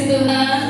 Tuhan?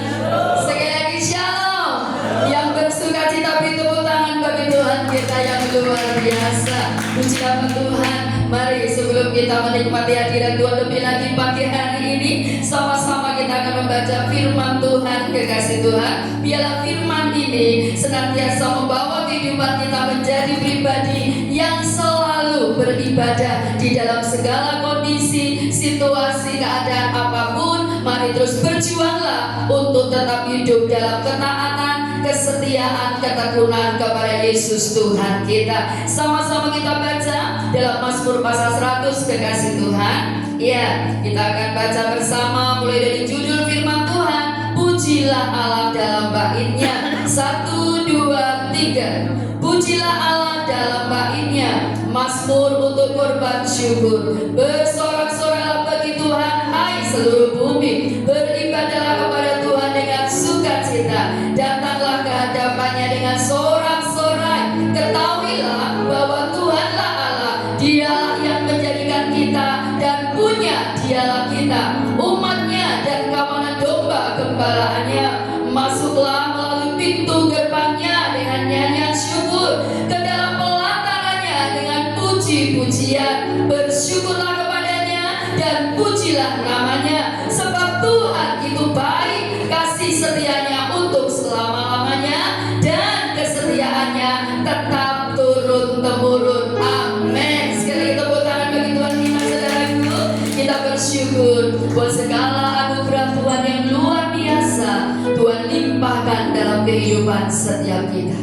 Sekali lagi shalom. Yang bersuka cita beri tepuk tangan bagi Tuhan kita yang luar biasa. Puji nama Tuhan. Mari sebelum kita menikmati hadirat Tuhan lebih lagi pagi hari ini, sama-sama kita akan membaca firman Tuhan. Kekasih Tuhan, biarlah firman ini senantiasa membawa kehidupan kita menjadi pribadi yang selalu beribadah di dalam segala kondisi, situasi, keadaan apapun. Mari terus berjuanglah untuk tetap hidup dalam ketaatan, kesetiaan, ketekunan kepada Yesus Tuhan kita. Sama-sama kita baca dalam Mazmur pasal 100, kekasih Tuhan. Ya, kita akan baca bersama mulai dari judul firman Tuhan. Pujilah Allah dalam baitnya. 1, 2, 3. Pujilah Allah dalam baitnya. Mazmur untuk korban syukur. Bersorak-sorak bagi Tuhan, hai seluruh bumi. Beribadahlah kepada Tuhan dengan sukacita. Datanglah ke hadapannya dengan sorak-sorai. Ketahuilah bahwa Tuhanlah Allah. Dialah yang menjadikan kita dan punya dialah kita, umatnya dan kawanan domba gembalaannya. Masuklah melalui pintu gerbangnya dengan nyanyian syukur, ke dalam pelatarannya dengan puji-pujian. Bersyukurlah kepadanya dan pujilah namanya, sebab Tuhan itu baik, kasih setianya untuk selama-lamanya, dan kesetiaannya tetap turun-temurun. Amin. Sekali tepuk tangan bagi Tuhan kita, saudaraku. Kita bersyukur buat segala anugerah Tuhan yang luar biasa Tuhan limpahkan dalam kehidupan setiap kita.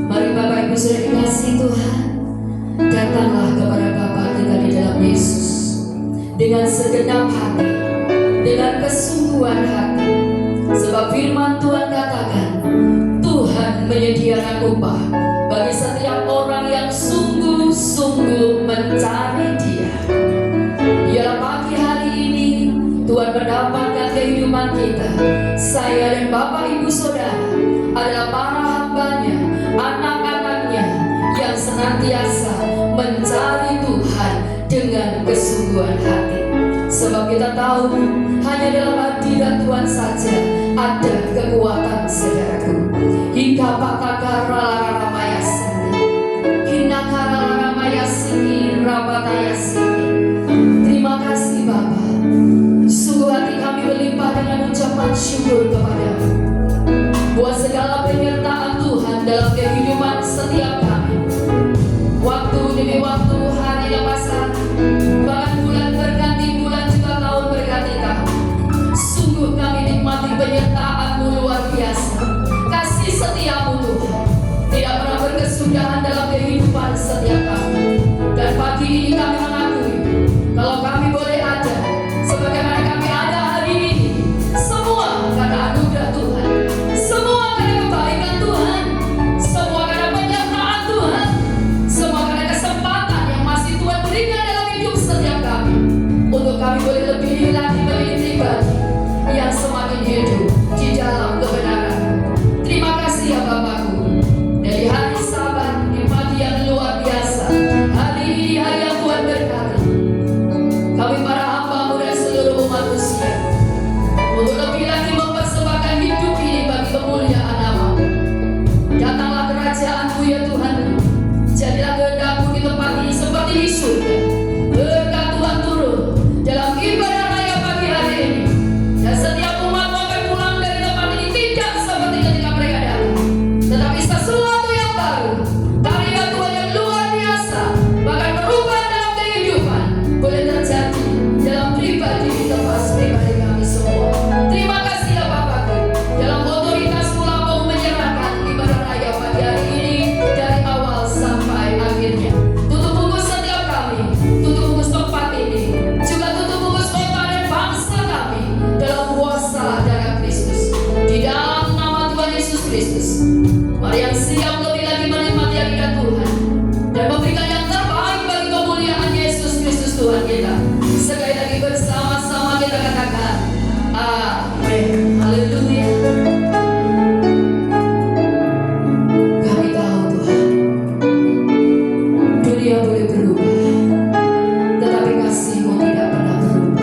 Mari Bapak Ibu sudah dikasih Tuhan, datanglah kepada Bapa kita di dalam Yesus dengan segenap hati, dengan kesungguhan hati. Sebab firman Tuhan katakan, Tuhan menyediakan upah bagi setiap orang yang sungguh-sungguh mencari Dia. Biarlah pagi hari ini Tuhan mendapatkan kehidupan kita. Saya dan Bapak Ibu Saudara adalah para hamba-Nya, anak-anak-Nya yang senantiasa mencari Tuhan dengan kesungguhan hati. Sebab kita tahu hanya dalam hadirat Tuhan saja ada kekuatan, saudaraku. Hingga patakara mayasini, hinakara mayasini, rabatayasini. Terima kasih Bapa. Sungguh hati kami berlimpah dengan ucapan syukur kepadamu buat segala penyertaan Tuhan dalam kehidupan setiap kami. Waktu demi waktu, hari lepas hari, bahkan bulan berganti bulan, juga tahun berganti tahun. Sungguh kami nikmati penyertaan-Mu luar biasa. Kasih setiamu Tuhan tidak pernah berkesudahan dalam kehidupan setiap kami. Dan pagi ini kami mengakui kalau kami boleh ada sebagaimana kami ada hari ini, semua karena anugerah Tuhan, semua karena kebaikan Tuhan, semua karena penyertaan Tuhan, semua karena kesempatan yang masih Tuhan berikan dalam hidup setiap kami, untuk kami boleh lebih lagi menjadi pribadi yang semakin hidup di dalam kebenaran. Terima kasih ya Bapakku. Dari hari Sabat di pagi yang luar biasa, hari ini hari yang Tuhan berkati, kami para hamba-Mu dan seluruh umat manusia untuk lebih lagi mempersembahkan hidup ini bagi kemuliaan nama-Mu. Datanglah kerajaan-Mu ya Tuhan. Jadilah kehendak-Mu di tempat ini seperti di surga. Berkat Tuhan turun dalam ibadah raya pagi hari ini. Dan setiap umat akan pulang dari tempat ini tidak seperti ketika mereka datang, tetapi sesuatu yang baru, tarian Tuhan yang luar biasa, bahkan perubahan dalam kehidupan boleh terjadi dalam pribadi lepas pribadi kami semua. Terima kasih ya Bapakku. Dalam otoritas-Mu Lampau menyerahkan ibadah raya pagi hari ini dari awal sampai akhirnya. Tutup bungkus setiap kami, tutup bungkus tempat ini, juga tutup bungkus kota dan bangsa kami dalam kuasa darah Kristus. Di dalam nama Tuhan Yesus Kristus, mari yang siap lebih lagi menikmati hadirat Tuhan dan memberikan yang terbaik bagi kemuliaan Yesus Kristus Tuhan kita. Sekali lagi bersama-sama kita katakan amin. Haleluya. Kami tahu Tuhan, dunia boleh berubah, tetapi kasih-Mu tidak pernah berubah.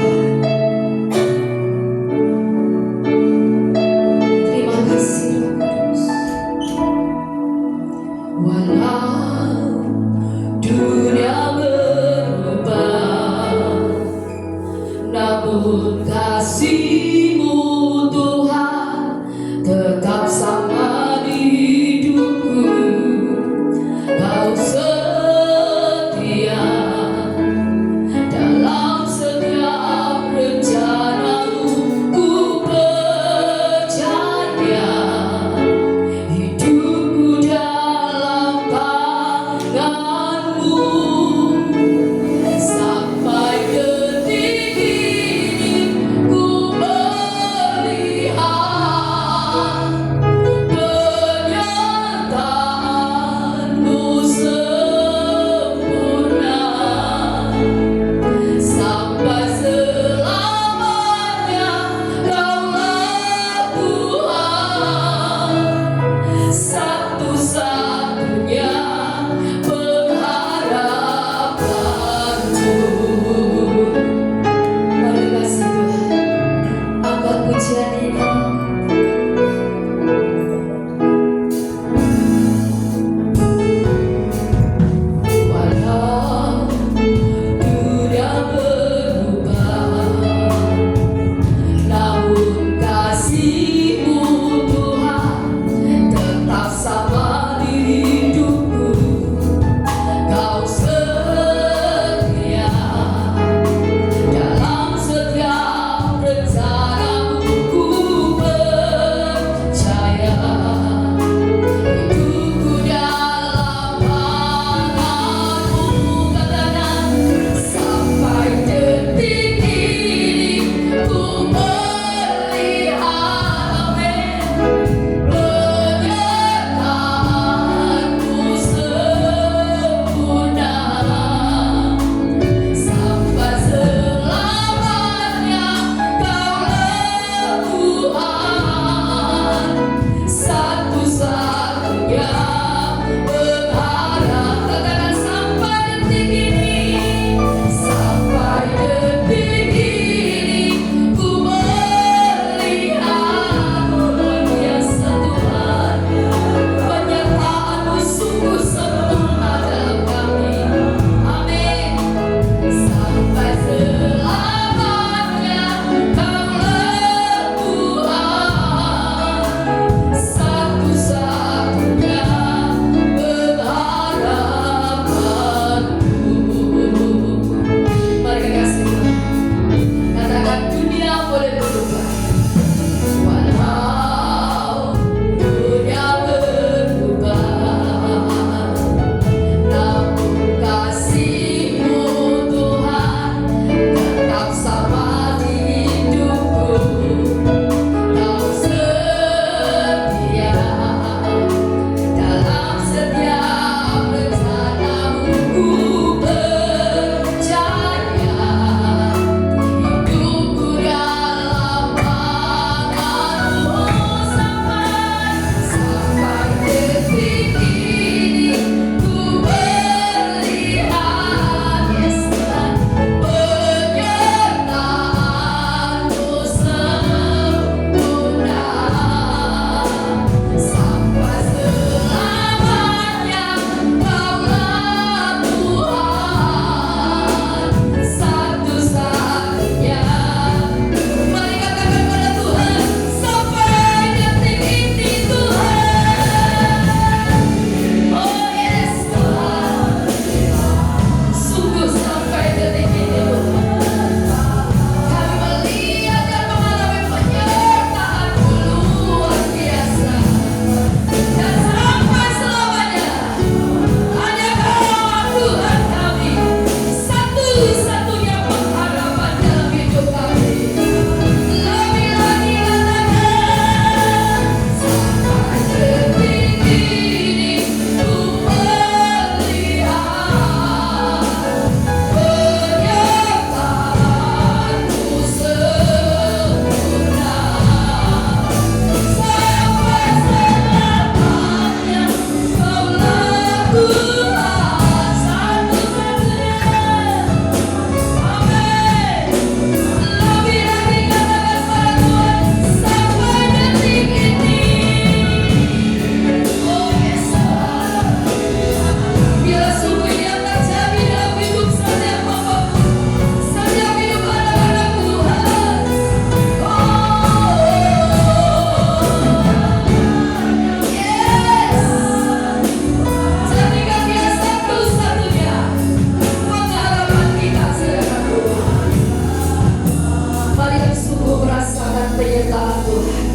penyertaan Tuhan.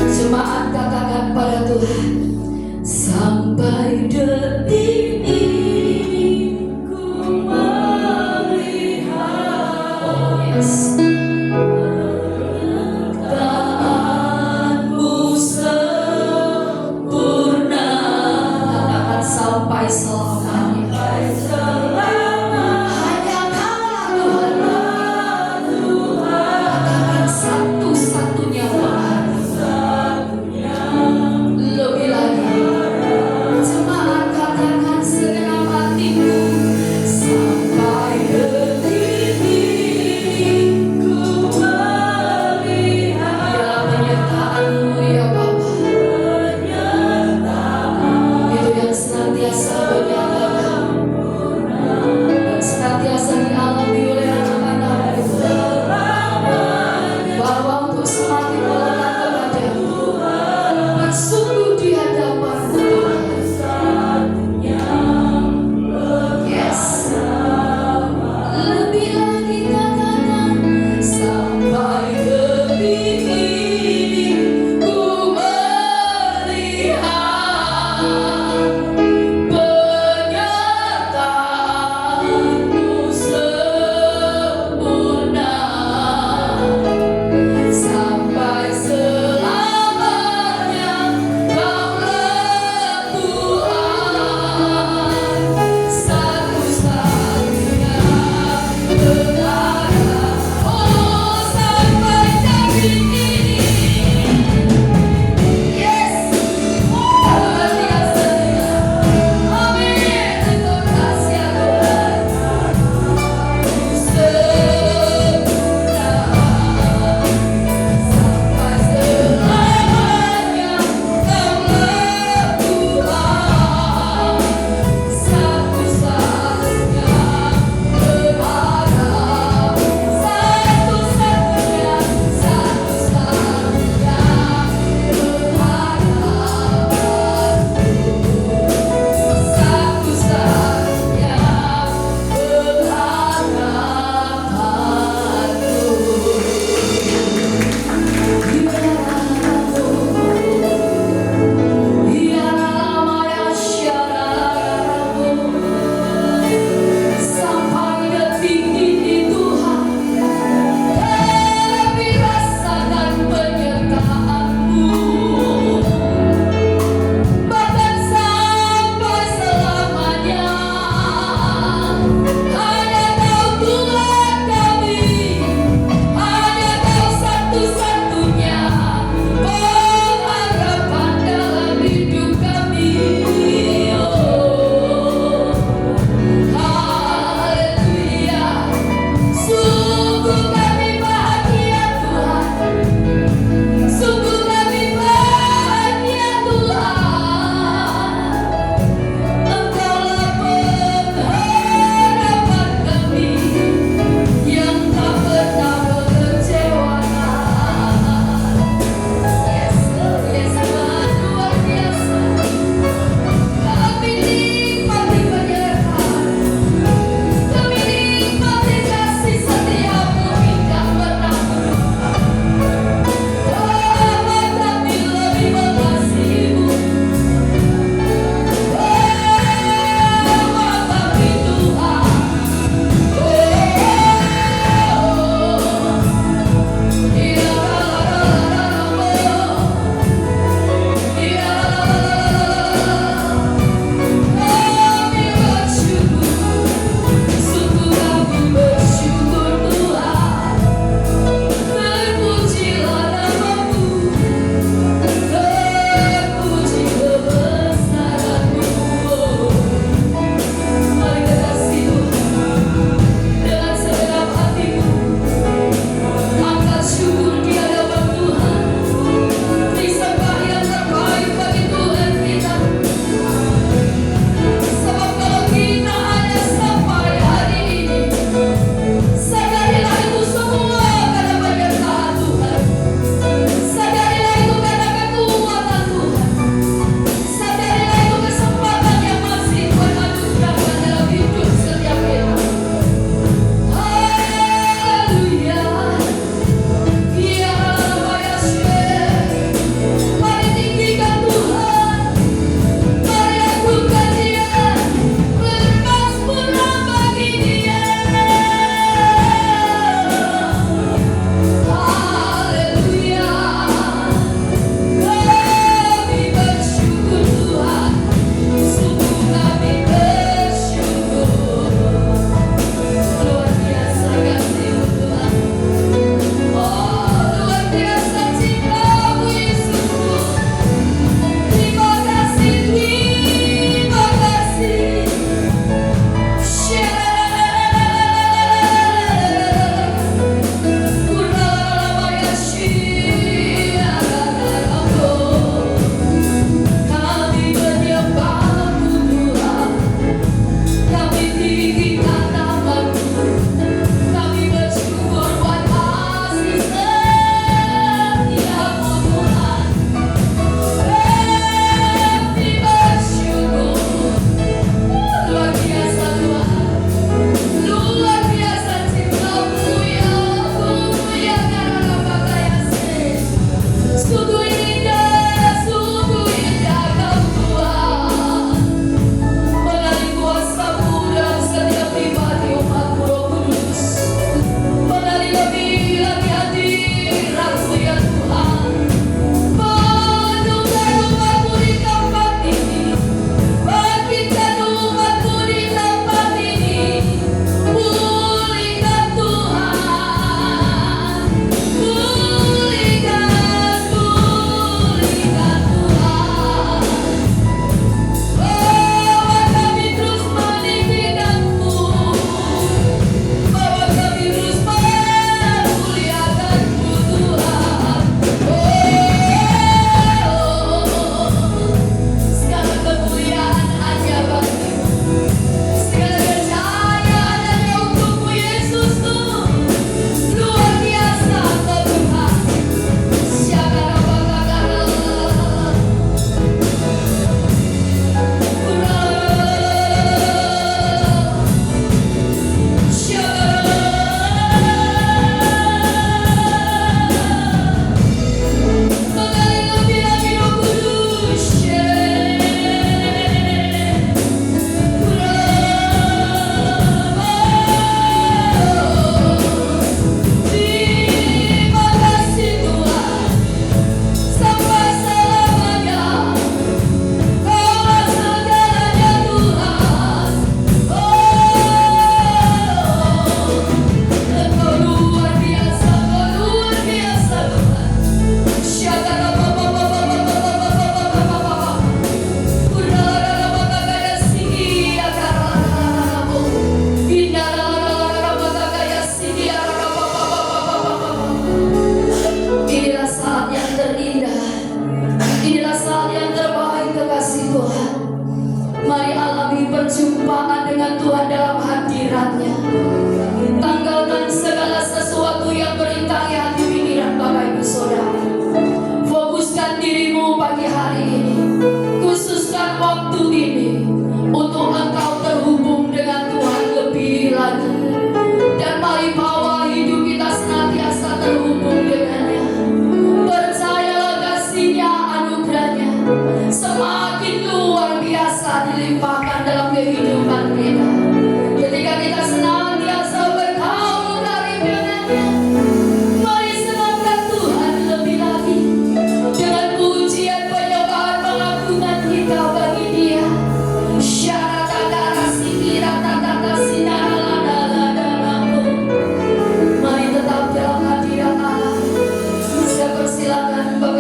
Jemaat katakan pada Tuhan, sampai detik ini ku melihat, oh yes, penyertaanmu sempurna. Katakan sampai selamanya. Hanya Tuhan, katakan satu-satunya Tuhan. Lebih lagi, jemaat katakan segenap hatiku, sampai detik ini ku melihat. Biarlah penyertaan-Mu ya Bapa, itu yang senantiasa menyatakan dan senantiasa dialami oleh anak-anak-Mu, bahwa untuk semakin melekat kepada-Mu, bersungguh di hadapan-Mu Tuhan. Yes. Lebih lagi katakan, sampai detik ini ku melihat penyertaan-Mu sempurna. Sampai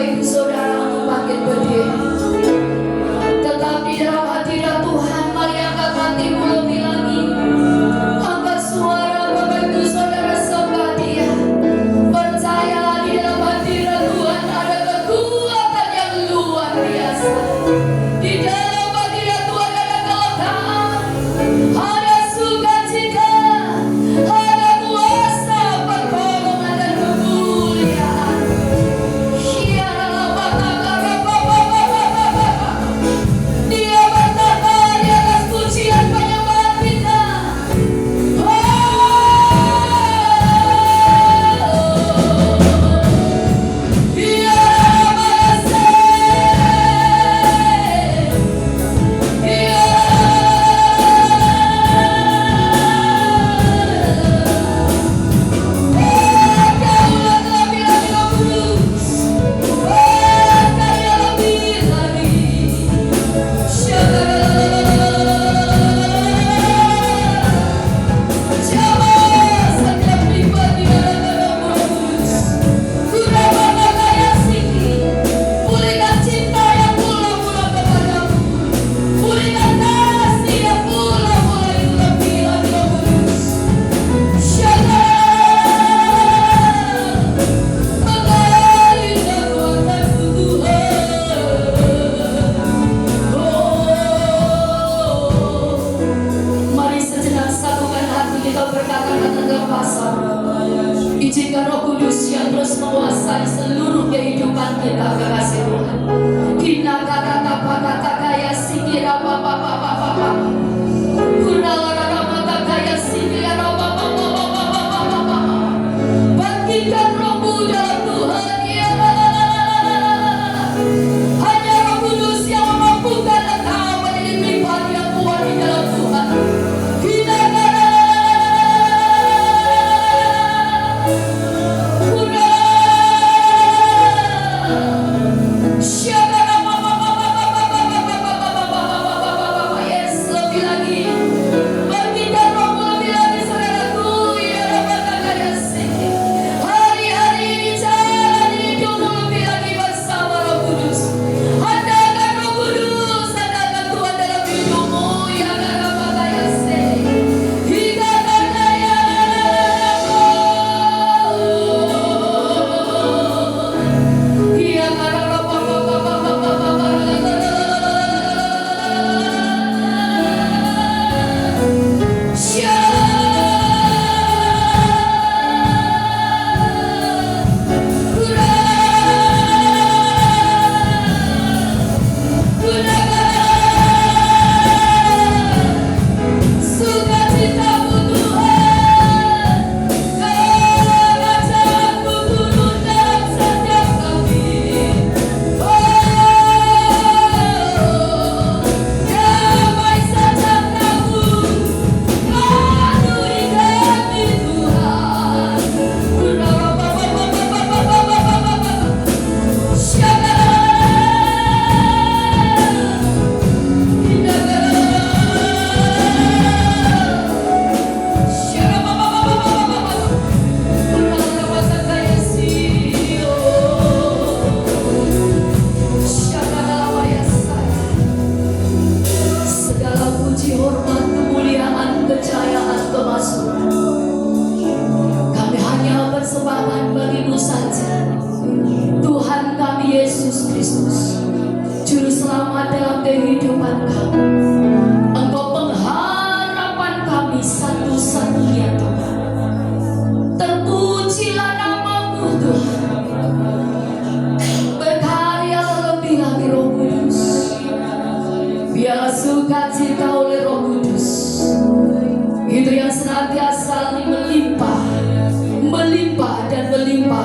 Bapak Ibu Saudara membangkit berdiri. Tetap di dalam hadirat Tuhan, mari angkat hatimu lebih lagi. Angkat suara Bapak Ibu Saudara, sembah Dia. Percayalah di dalam hadirat Tuhan ada kekuatan yang luar biasa. Di dalam hadirat Tuhan ada kelegaan, ada sukacita, ada kuasa pertolongan dan kemuliaan. Dia bertahan di atas pujian penyembahan kita. Dia merasa, dia izinkan Roh Kudus yang terus menguasai seluruh kehidupan kita, kekasih Tuhan. Kita kata kaya sikira papa. Bangkitkan Rohmu dalam Tuhan, ya. Hanya Roh Kudus yang memampukan engkau menjadi pribadi yang kuat di dalam Tuhan.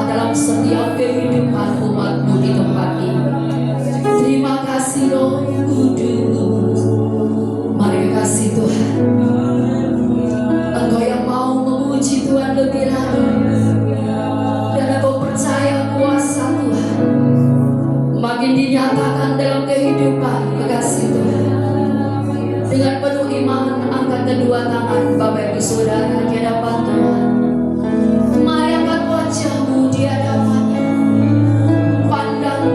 Kita setiap kehidupan umatmu di tempat ini. Terima kasih Roh Kudus. Mari kasih Tuhan. Engkau yang mau memuji Tuhan lebih lagi, dan engkau percaya kuasa Tuhan makin dinyatakan dalam kehidupan. Kasih Tuhan. Dengan penuh iman, angkat kedua tangan Bapak Ibu Saudara di hadapan Tuhan. Mari angkat wajahmu di hadapannya. Pandang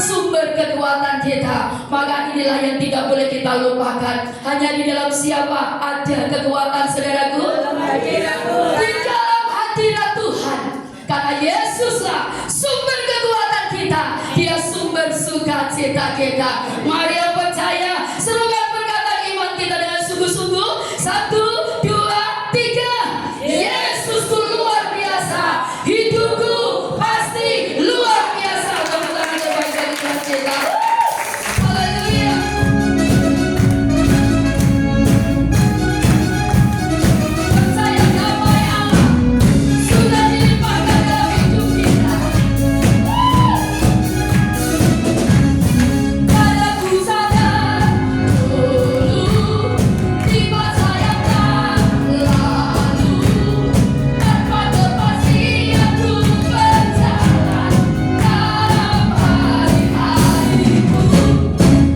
sumber kekuatan kita. Maka inilah yang tidak boleh kita lupakan. Hanya di dalam siapa ada kekuatan, saudaraku? Di dalam hadirat Tuhan. Karena Yesuslah sumber kekuatan kita. Dia sumber sukacita kita. Mari yang percaya, serukan perkataan iman kita dengan sungguh-sungguh. 1, 2, 3. Yesusku luar biasa. Hidupku pasti luar biasa. Tepuk tangan terbaik bagi Tuhan kita. Haleluya. Percaya damai Allah sudah dilimpahkan dalam hidup kita. Padaku sadar dulu di masa yang lalu, tanpa kepastian ku berjalan dalam hari-hariku.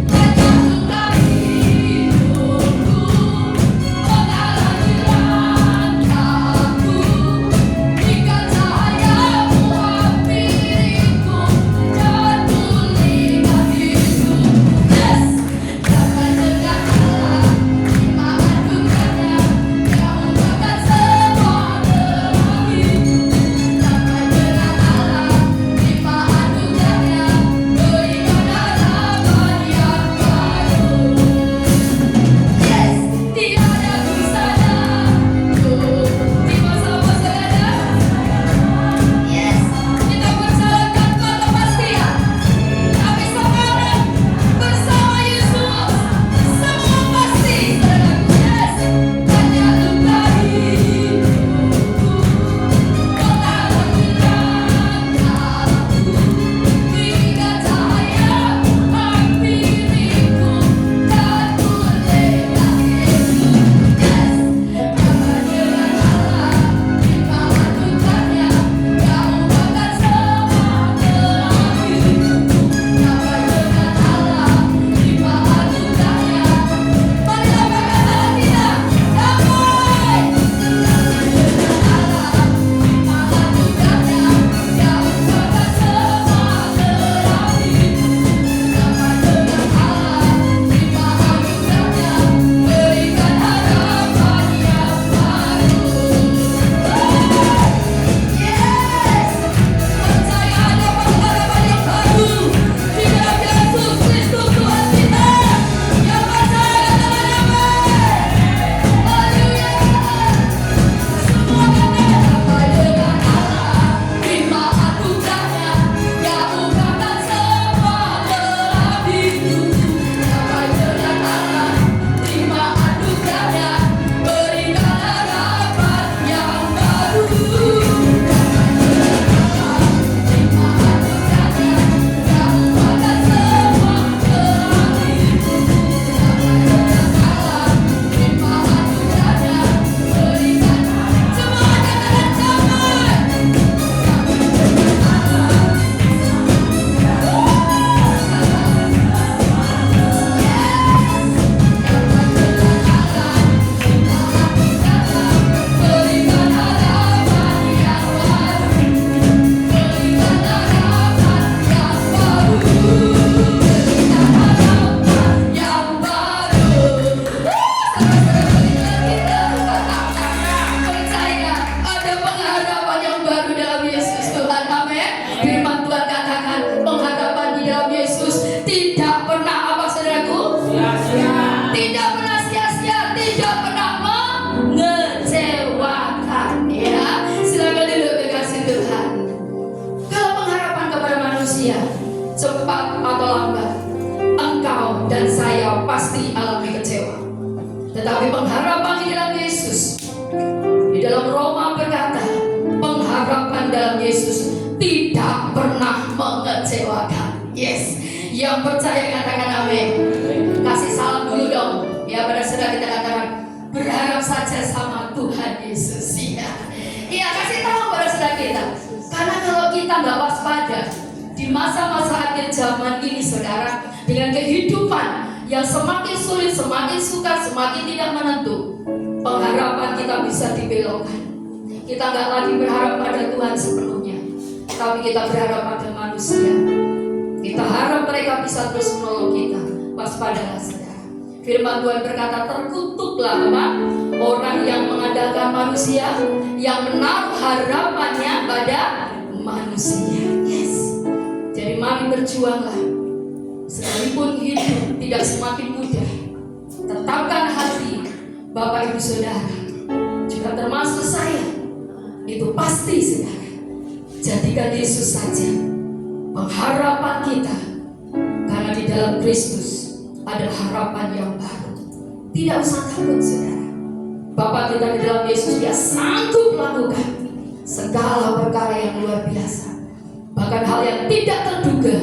Hanya luka hidupku mengalami langkahku. Jika cahayamu hampiriku dan pulihkan hidup. Yes, damai dengan Allah, iman bukannya yang ungkapkan semua terakhir. Damai dengan Allah, iman bukannya berikan harapan yang baru. Yes, tiada dusanya di masa-masa datang. Yes, kita berjalan tanpa kepastian, tapi sekarang bersama Yesus semua pasti, saudaraku. Yes, hanya luka hidupku mengalami langkahku. Hingga cahaya hampiriku dan pulihkan hidup. Yes, damai dengan Allah, iman bukannya yang ungkapkan semua terakhir. Damai dengan Allah, iman bukannya. Marilah perkataan kita, damai. Damai dengan Allah, iman bukannya yang ungkapkan semua terakhir. Damai dengan Allah, iman bukannya berikan harapan yang baru. Yes, percaya ada pengharapan yang baru di dalam Yesus Kristus Tuhan kita. Yang percaya katakan amin. Haleluya. Semua katakan damai dengan Allah, iman bukannya yang ungkapkan semua terakhir. Damai dengan Allah, iman bukannya berikan harapan yang baru. Damai dengan Allah, iman bukannya yang ungkapkan semua terakhir. Damai dengan Allah, iman bukannya berikan. Semua katakan damai. Damai dengan Allah. Berikan harapan yang baru. Berikan harapan yang baru. Berikan harapan yang baru. Saudara-saudara berikan kita percaya ada pengharapan yang baru dalam Yesus Tuhan. Amin. Firman Tuhan katakan pengharapan di dalam Yesus tidak pernah apa, saudaraku? Tidak pernah sia-sia, tidak pernah mengecewakan. Ya, silakan duduk kekasih Tuhan. Kalau pengharapan kepada manusia cepat atau lambat, engkau dan saya pasti alami kecewa. Tetapi pengharapan di dalam Yesus, di dalam Roma berkata, pengharapan dalam Yesus tidak pernah mengecewakan. Yes, yang percaya katakan amin. Kasih salam dulu dong. Ya, pada saudara kita katakan berharap saja sama Tuhan Yesus. Iya, kasih tahu pada saudara kita. Karena kalau kita nggak waspada di masa-masa akhir zaman ini, saudara, dengan kehidupan yang semakin sulit, semakin sukar, semakin tidak menentu, pengharapan kita bisa dibelokkan. Kita nggak lagi berharap pada Tuhan sepenuhnya, tapi kita berharap pada manusia. Kita Kita harap mereka bisa terus menolong kita. Waspadalah saudara. Firman Tuhan berkata, terkutuklah orang yang mengandalkan manusia, yang menaruh harapannya pada manusia. Yes. Jadi mari berjuanglah. Sekalipun hidup tidak semakin mudah, tetapkan hati Bapak Ibu Saudara, juga termasuk saya, itu pasti saudara. Jadikan Yesus saja pengharapan kita, karena di dalam Kristus ada harapan yang baru. Tidak usah takut saudara. Bapa kita di dalam Yesus, Dia sanggup melakukan segala perkara yang luar biasa. Bahkan hal yang tidak terduga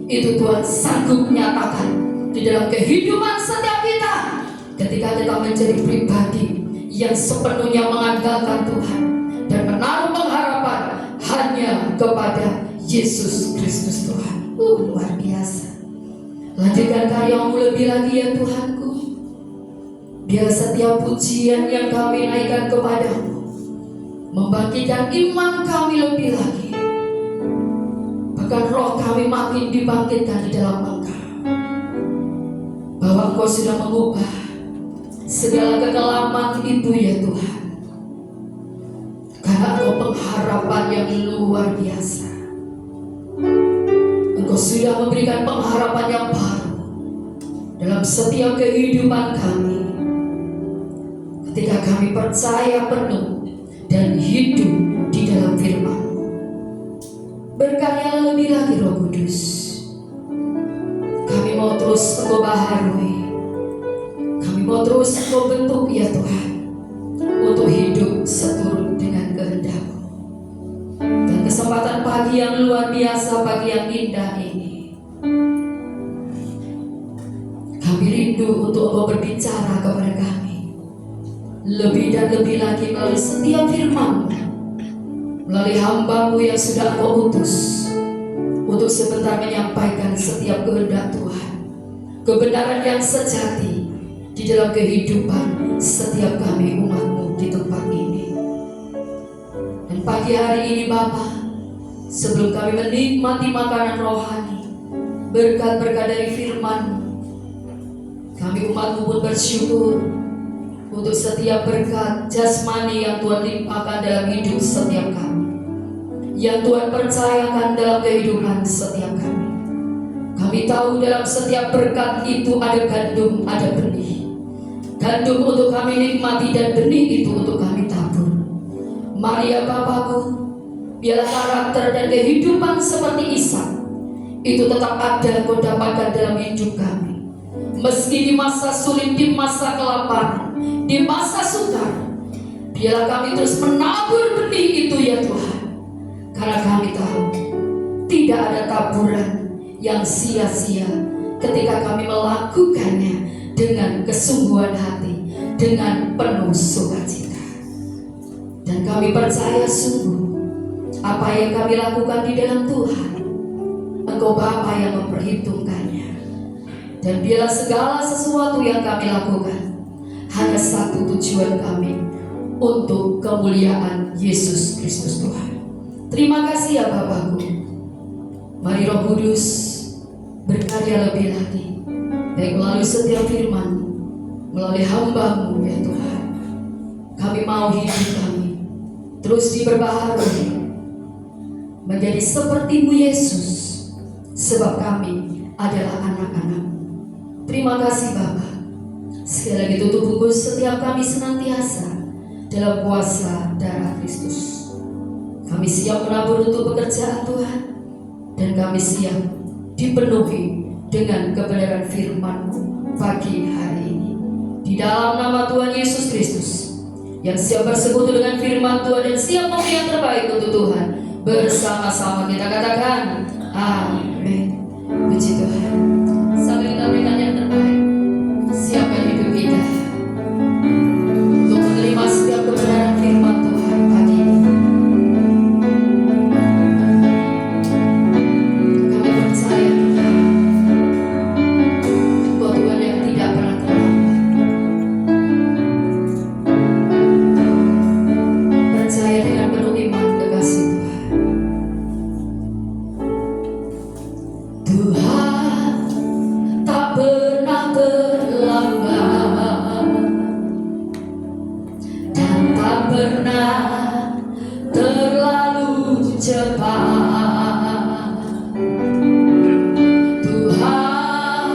itu Tuhan sanggup menyatakan di dalam kehidupan setiap kita, ketika kita menjadi pribadi yang sepenuhnya mengandalkan Tuhan dan menaruh pengharapan hanya kepada Yesus Kristus Tuhan. Luar biasa. Lanjutkan karya-Mu lebih lagi ya Tuhanku. Biar setiap pujian yang kami naikkan kepadamu membangkitkan iman kami lebih lagi. Bahkan roh kami makin dibangkitkan di dalam Engkau, bahwa Engkau sudah mengubah segala kekelaman itu ya Tuhan. Karena Engkau pengharapan yang luar biasa. Engkau sudah memberikan pengharapan yang baru dalam setiap kehidupan kami, ketika kami percaya penuh dan hidup di dalam firman-Mu. Berkaryalah lebih lagi Roh Kudus. Kami mau terus Engkau baharui, kami mau terus Engkau bentuk ya Tuhan, untuk hidup seturut dengan kehendak-Mu. Dan kesempatan pagi yang luar biasa, pagi yang indah ini, kami rindu untuk Engkau berbicara kepada kami lebih dan lebih lagi melalui setiap firman-Mu, melalui hamba-Mu yang sudah Engkau utus untuk sebentar menyampaikan setiap kehendak Tuhan, kebenaran yang sejati di dalam kehidupan setiap kami umat-Mu di tempat ini. Dan pagi hari ini Bapa, sebelum kami menikmati makanan rohani, berkat-berkat dari firman-Mu, kami umat-Mu pun bersyukur untuk setiap berkat jasmani yang Tuhan limpahkan dalam hidup setiap kami, yang Tuhan percayakan dalam kehidupan setiap kami. Kami tahu dalam setiap berkat itu ada gandum, ada benih. Gandum untuk kami nikmati dan benih itu untuk kami tabur. Mari ya Bapakku, biarlah karakter dan kehidupan seperti Ishak itu tetap ada Kau dapatkan dalam hidup kami. Meski di masa sulit, di masa kelaparan, di masa sukar, biarlah kami terus menabur benih itu ya Tuhan. Karena kami tahu tidak ada taburan yang sia-sia ketika kami melakukannya dengan kesungguhan hati, dengan penuh sukacita. Dan kami percaya sungguh apa yang kami lakukan di dalam Tuhan, Engkau Bapa yang memperhitungkannya. Dan biarlah segala sesuatu yang kami lakukan hanya satu tujuan kami, untuk kemuliaan Yesus Kristus Tuhan. Terima kasih ya Bapakku. Mari Roh Kudus berkarya lebih lagi, baik melalui setiap firman-Mu, melalui hamba-Mu ya Tuhan. Kami mau hidup kami terus diperbaharui menjadi seperti-Mu Yesus, sebab kami adalah anak-anak-Mu. Terima kasih Bapa. Sekali lagi tutup bungkus setiap kami senantiasa dalam kuasa darah Kristus. Kami siap menabur untuk pekerjaan Tuhan, dan kami siap dipenuhi dengan kebenaran firman-Mu pagi hari ini. Di dalam nama Tuhan Yesus Kristus, yang siap bersekutu dengan firman Tuhan dan siap memberi yang terbaik untuk Tuhan, bersama-sama kita katakan amin. Puji Tuhan. Sambil kita berikan yang terbaik, siapkan hidup kita untuk menerima setiap kebenaran firman Tuhan pagi ini. Kami percaya Tuhan, Engkau Tuhan yang tidak pernah terlambat. Percaya dengan penuh iman kekasih Tuhan. Tuhan tak pernah terlambat dan tak pernah terlalu cepat. Tuhan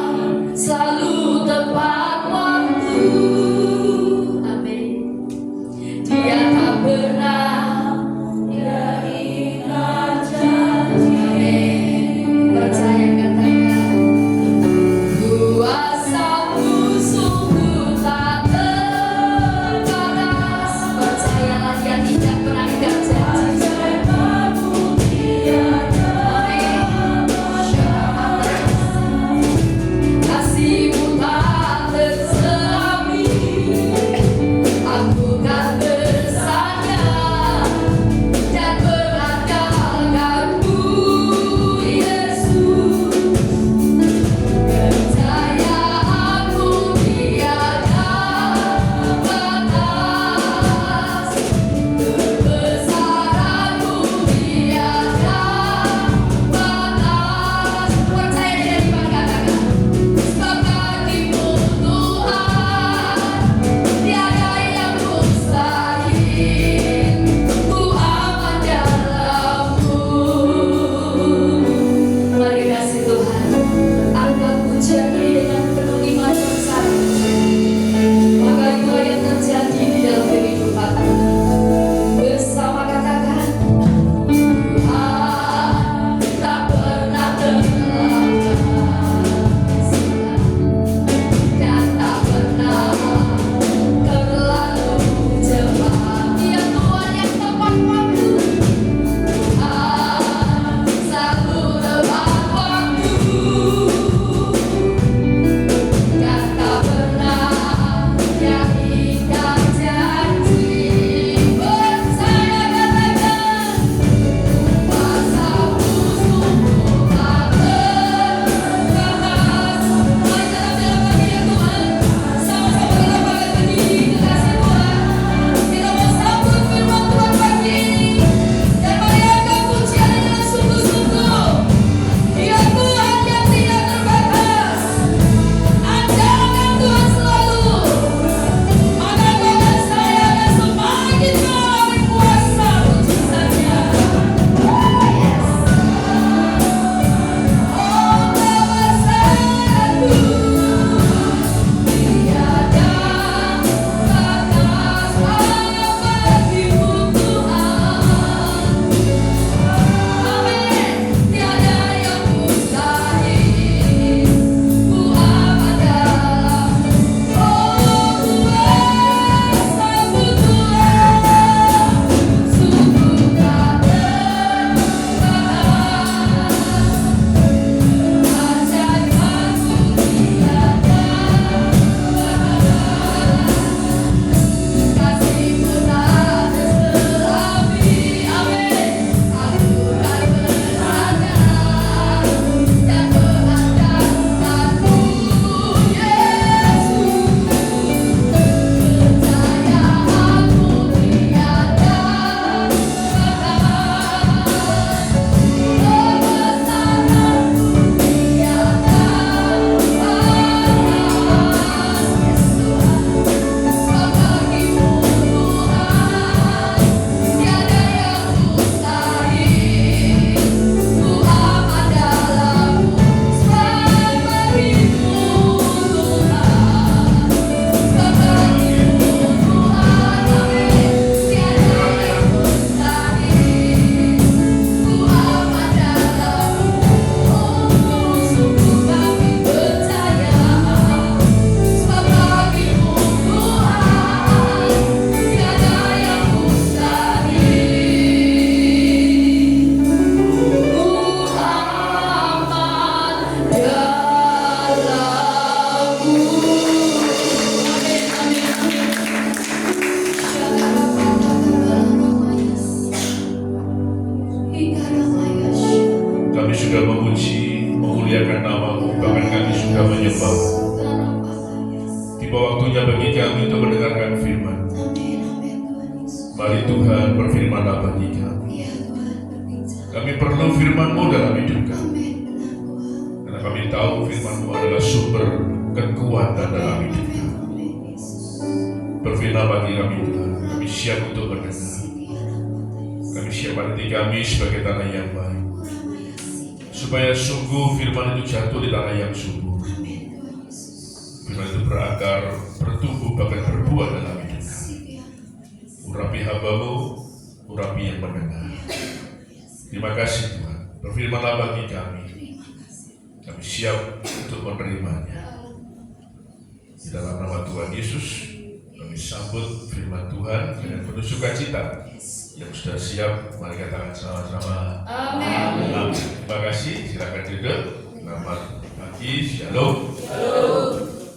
selalu tepat waktu. Amin. Dia tak pernah ingat janji. Percaya, katakan, kuasa-Mu sungguh tak terbatas. Percayalah, Dia tidak pernah ingat janji. Kasih-Mu tak terselami. Aku kan bersandar dan berandalkan-Mu, Yesus. Kepercayaan-Mu tiada batas. Kebesaran-Mu tiada batas. Percaya dengan iman, katakan, sebab bagi-Mu Tuhan tiada yang mustahil. Ku aman dalam-Mu. Mari kasih Tuhan, angkat pujian-Mu dengan penuh iman percaya. Maka itulah yang terjadi di dalam kehidupanmu. Bersama katakan, Tuhan tak pernah terlambat dan tak pernah terlalu cepat. Dia Tuhan yang tepat waktu. Tuhan selalu tepat waktu dan tak pernah Dia ingkar janji. Percaya, katakan, kuasa-Mu sungguh tak terbatas. Mari kita dalam bagian Tuhan, sama-sama kita bangkit berdiri, kekasih Tuhan. Kita mau sambut firman Tuhan pagi ini, dan mari angkat pujian dengan sungguh-sungguh. Dia Tuhan yang tidak terbatas. Andalkan Tuhan selalu. Maka Tuhan dan saya akan semakin mengalami kuasa mujizatnya. Yes. Oh, kebesaran-Mu tiada batas. Bagi-Mu Tuhan, amin. Tiada yang mustahil. Ku aman dalam-Mu. Oh, kuasa-Mu Tuhan sungguh tak terbatas. Ajaib-Mu tiada batas. Kasih-Mu tak terselami. Amin. Aku kan bersandar dan berandalkan-Mu, Yesus. Kepercayaan-Mu tiada batas. Kebesaran-Mu tiada batas. Yes, Tuhan. Sebab bagi-Mu Tuhan tiada yang mustahil. Ku aman dalam-Mu. Sebab bagi-Mu Tuhan, sebab bagi-Mu Tuhan, amin. Tiada yang mustahil. Ku aman dalam-Mu. Oh, sungguh kami percaya. Sebab bagi-Mu Tuhan tiada yang mustahil. Ku aman dalam-Mu. Amin, amin, amin. Kami sudah memuji, memuliakan nama-Mu, bahkan kami sudah menyembah. Tiba waktunya bagi kami untuk mendengarkan firman. Mari Tuhan berfirman-Lah bagi kami. Kami perlu firman-Mu dalam hidup kami. kami tahu firman-Mu adalah sumber kekuatan dalam hidup kami. Berfirman bagi kami Tuhan, kami siap untuk mendengar. Kami siap hati kami sebagai tanah yang baik, supaya sungguh firman itu jatuh di tanah yang subur. Firman itu berakar, bertumbuh, bahkan berbuah dalam hidup kami. Urapi hamba-Mu, urapi yang mendengar. Terima kasih Tuhan. Berfirmanlah bagi kami. Kami siap untuk menerimanya. Di dalam nama Tuhan Yesus, kami sambut firman Tuhan dengan penuh sukacita. Yang sudah siap, mari katakan sama-sama. Amin. Terima kasih. Silakan duduk. Selamat pagi. Shalom.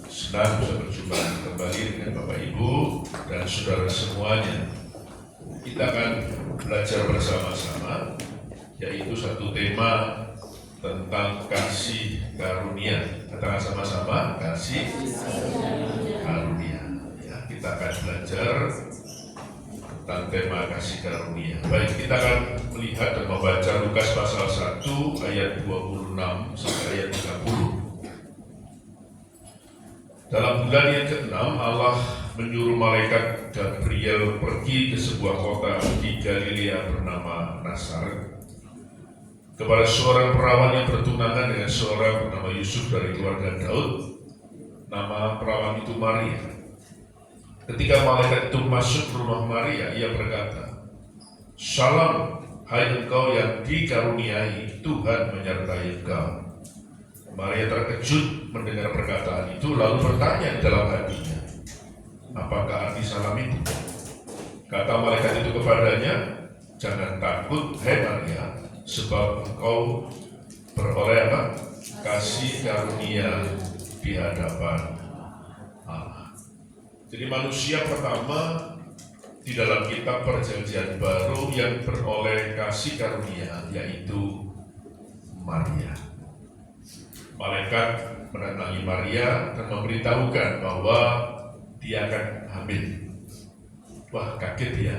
Senang bisa berjumpa kembali dengan Bapak Ibu dan saudara semuanya. Kita akan belajar bersama-sama, yaitu satu tema tentang kasih karunia. Katakan sama-sama, kasih karunia. Ya, kita akan belajar tentang tema kasih karunia. Baik, kita akan melihat dan membaca Lukas pasal 1 ayat 26 sampai ayat 30. Dalam bulan yang ke-6, Allah menyuruh malaikat Gabriel pergi ke sebuah kota di Galilea bernama Nazaret kepada seorang perawan yang bertunangan dengan seorang bernama Yusuf dari keluarga Daud. Nama perawan itu Maria. Ketika malaikat itu masuk ke rumah Maria, ia berkata, "Salam, hai engkau yang dikaruniai, Tuhan menyertai engkau." Maria terkejut mendengar perkataan itu, lalu bertanya di dalam hatinya, "Apakah arti salam itu?" Kata malaikat itu kepadanya, "Jangan takut, hai Maria, sebab engkau beroleh apa? Kasih karunia di hadapan Allah." Jadi manusia pertama di dalam kitab Perjanjian Baru yang beroleh kasih karunia yaitu Maria. Malaikat mendatangi Maria dan memberitahukan bahwa dia akan hamil. Wah, kaget dia.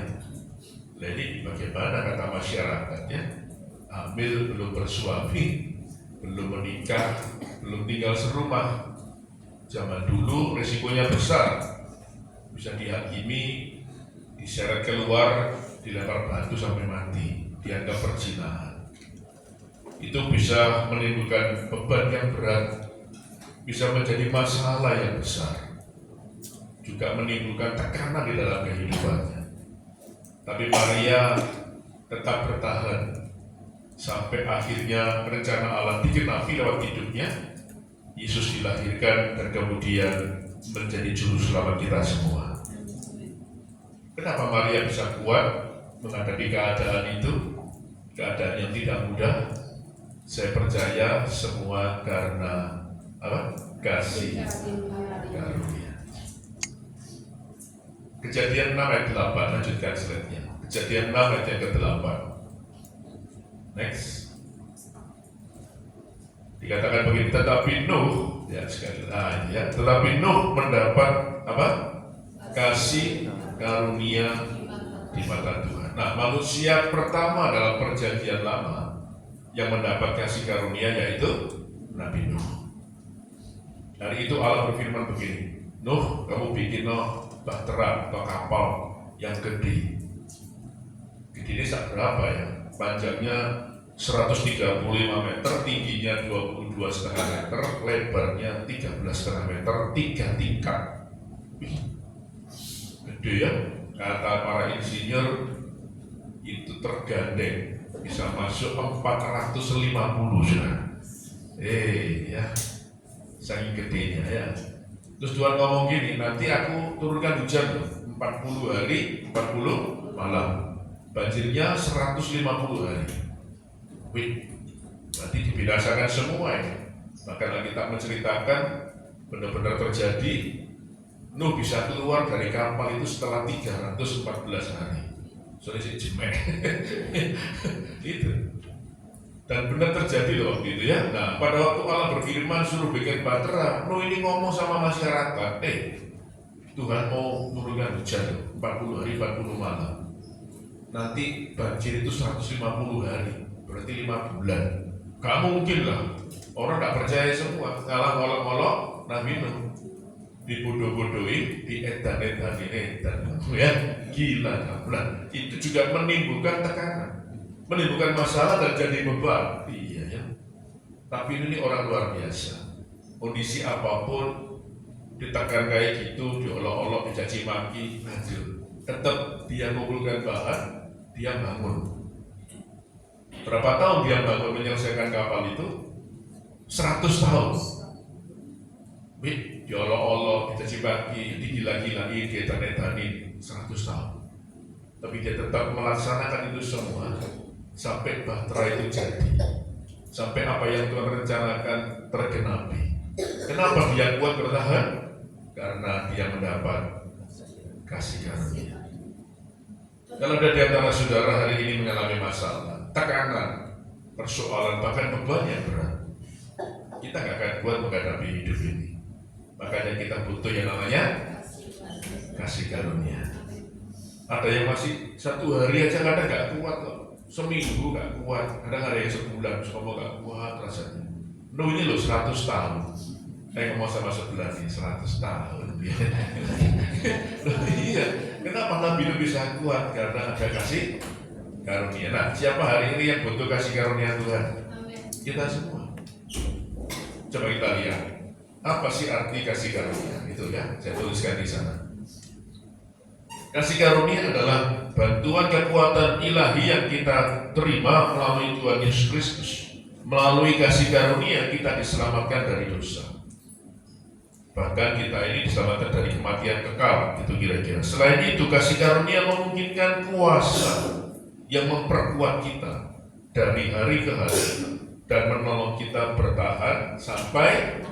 Jadi bagaimana kata masyarakatnya? Hamil belum bersuami, belum menikah, belum tinggal serumah. Zaman dulu risikonya besar, bisa dihakimi, diseret keluar, dilempar batu sampai mati, dianggap perzinahan. Itu bisa menimbulkan beban yang berat, bisa menjadi masalah yang besar, juga menimbulkan tekanan di dalam kehidupannya. Tapi Maria tetap bertahan sampai akhirnya rencana Allah digenapi lewat hidupnya. Yesus dilahirkan dan kemudian menjadi juru selamat kita semua. Kenapa Maria bisa kuat menghadapi keadaan itu? Keadaan yang tidak mudah. Saya percaya semua karena apa? Kasih karunia. Kejadian 6 ayat 8, lanjutkan slide-nya. Kejadian 6 ayat yang ke-8. Next. Dikatakan begini, tetapi Nuh, ya sekali lagi ya, tetapi Nuh mendapat apa? Kasih karunia di mata Tuhan. Nah, manusia pertama dalam Perjanjian Lama yang mendapat kasih karunia yaitu Nabi Nuh. Dari itu Allah berfirman begini, "Nuh, kamu bikin bahtera atau kapal yang gede." Gede ini berapa ya? Panjangnya 135 meter, tingginya 22,5 meter, lebarnya 13,5 meter, 3 tingkat. Wih, gede ya? Kata para insinyur itu tergandeng bisa masuk 450 sudah. Ya, saking gedenya ya. Terus Tuhan ngomong gini, nanti aku turunkan hujan 40 hari, 40 malam. Banjirnya 150 hari. Wih, berarti dibinasakan semua ini. Bahkan Alkitab menceritakan benar-benar terjadi. Nuh bisa keluar dari kapal itu setelah 314 hari. Sorry sih jemek. Itu. Dan benar terjadi loh gitu ya. Nah, pada waktu Allah berfirman suruh bikin bahtera, Nuh ini ngomong sama masyarakat, Tuhan mau turunkan hujan 40 hari 40 malam. Nanti banjir itu 150 hari, berarti 5 bulan. Gak mungkin lah Orang nggak percaya semua, ngalah ngolok-ngolok Nabi Nuh, dibodoh-bodohi, diedan-edanin, ya gila kablah. Itu juga menimbulkan tekanan, menimbulkan masalah dan jadi beban. Iya ya. Tapi ini orang luar biasa. Kondisi apapun ditekan kayak gitu, diolok-olok, dicaci maki, hancur. Tetap dia mengumpulkan bahan, dia bangun. Berapa tahun dia bangun menyelesaikan kapal itu? 100 tahun. Diolok-olok, dicaci maki, digila-gilain, diedan-edanin 100 tahun. Tapi dia tetap melaksanakan itu semua sampai bahtera itu jadi, sampai apa yang Tuhan rencanakan tergenapi. Kenapa dia kuat bertahan? Karena dia mendapat kasih karunia. Kalau ada di antara saudara hari ini mengalami masalah, tekanan, persoalan, bahkan beban yang berat, kita gak akan kuat menghadapi hidup ini. Makanya kita butuh yang namanya kasih karunia. Ada yang masih 1 hari aja kadang gak kuat kok, seminggu gak kuat, kadang ada yang sebulan, semua gak kuat rasanya. Nuh ini loh 100 tahun. Saya ngomong sama sebelah nih, 100 tahun. Iya, kenapa Nabi Nuh bisa kuat? Karena ada kasih karunia. Nah, siapa hari ini yang butuh kasih karunia Tuhan? Kita semua. Coba kita lihat, apa sih arti kasih karunia? Itu ya, saya tuliskan di sana. Kasih karunia adalah bantuan kekuatan ilahi yang kita terima melalui Tuhan Yesus Kristus. Melalui kasih karunia kita diselamatkan dari dosa. Bahkan kita ini diselamatkan dari kematian kekal, itu kira-kira. Selain itu, kasih karunia memungkinkan kuasa yang memperkuat kita dari hari ke hari dan menolong kita bertahan sampai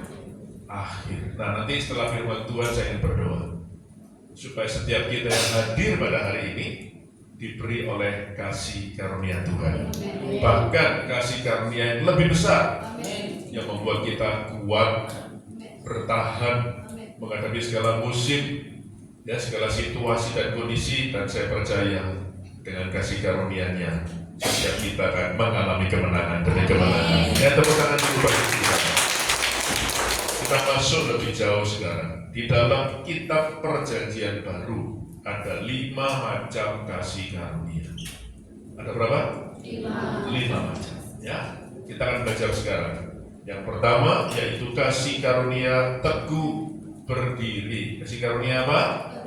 akhir. Nah, nanti setelah firman Tuhan saya ingin berdoa supaya setiap kita yang hadir pada hari ini diberi oleh kasih karunia Tuhan. Bahkan kasih karunia yang lebih besar yang membuat kita kuat, bertahan menghadapi segala musim, ya segala situasi dan kondisi. Dan saya percaya dengan kasih karunia-Nya setiap kita akan mengalami kemenangan demi kemenangan. Ya, tepuk tangan dulu bagi kita. Kita masuk lebih jauh sekarang. Di dalam kitab Perjanjian Baru ada 5 macam kasih karunia. Ada berapa? 5 macam. Ya, kita akan belajar sekarang. Yang pertama yaitu kasih karunia teguh berdiri. Kasih karunia apa?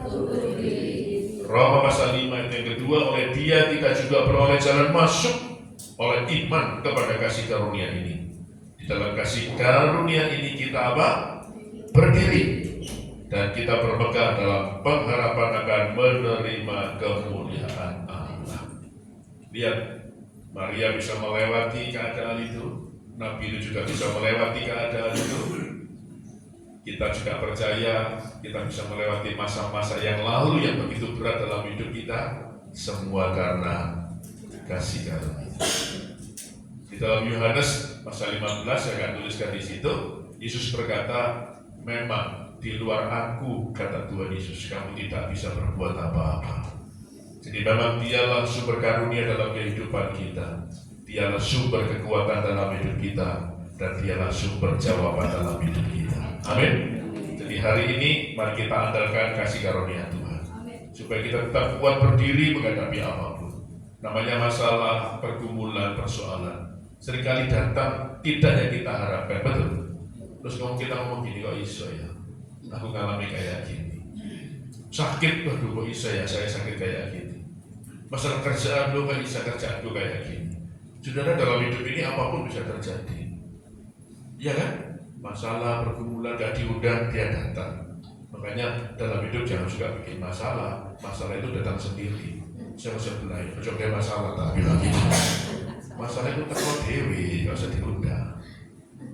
Teguh berdiri. Roma pasal 5 itu yang kedua, oleh Dia kita juga beroleh jalan masuk oleh iman kepada kasih karunia ini. Di dalam kasih karunia ini kita apa? Berdiri. Dan kita berpegang dalam pengharapan akan menerima kemuliaan Allah. Lihat, Maria bisa melewati keadaan itu. Nabi itu juga bisa melewati keadaan itu. Kita juga percaya kita bisa melewati masa-masa yang lalu yang begitu berat dalam hidup kita. Semua karena kasih karunia. Di dalam Yohanes pasal 15 saya akan tuliskan di situ. Yesus berkata, memang di luar aku, kata Tuhan Yesus, kamu tidak bisa berbuat apa-apa. Jadi memang Dialah sumber karunia dalam kehidupan kita. Dialah sumber kekuatan dalam hidup kita, dan Dialah sumber jawaban dalam hidup kita. Amin. Jadi hari ini mari kita andalkan kasih karunia Tuhan, supaya kita tetap kuat berdiri menghadapi apapun. Namanya masalah, pergumulan, persoalan seringkali datang tidak yang kita harapkan, betul. Terus kita ngomong gini, kok iso ya? Aku ngalami kayak gini. Sakit, waduh kok iso ya saya sakit kayak gini. Masalah kerjaan, kok bisa kerjaanku kayak gini. Saudara, dalam hidup ini apapun bisa terjadi. Iya kan? Masalah, pergumulan, gak diundang, dia datang. Makanya dalam hidup jangan suka bikin masalah. Masalah itu datang sendiri. Saya usah belai, coba masalah tak bilang gitu. Masalah itu terlalu dewi, gak usah diundang.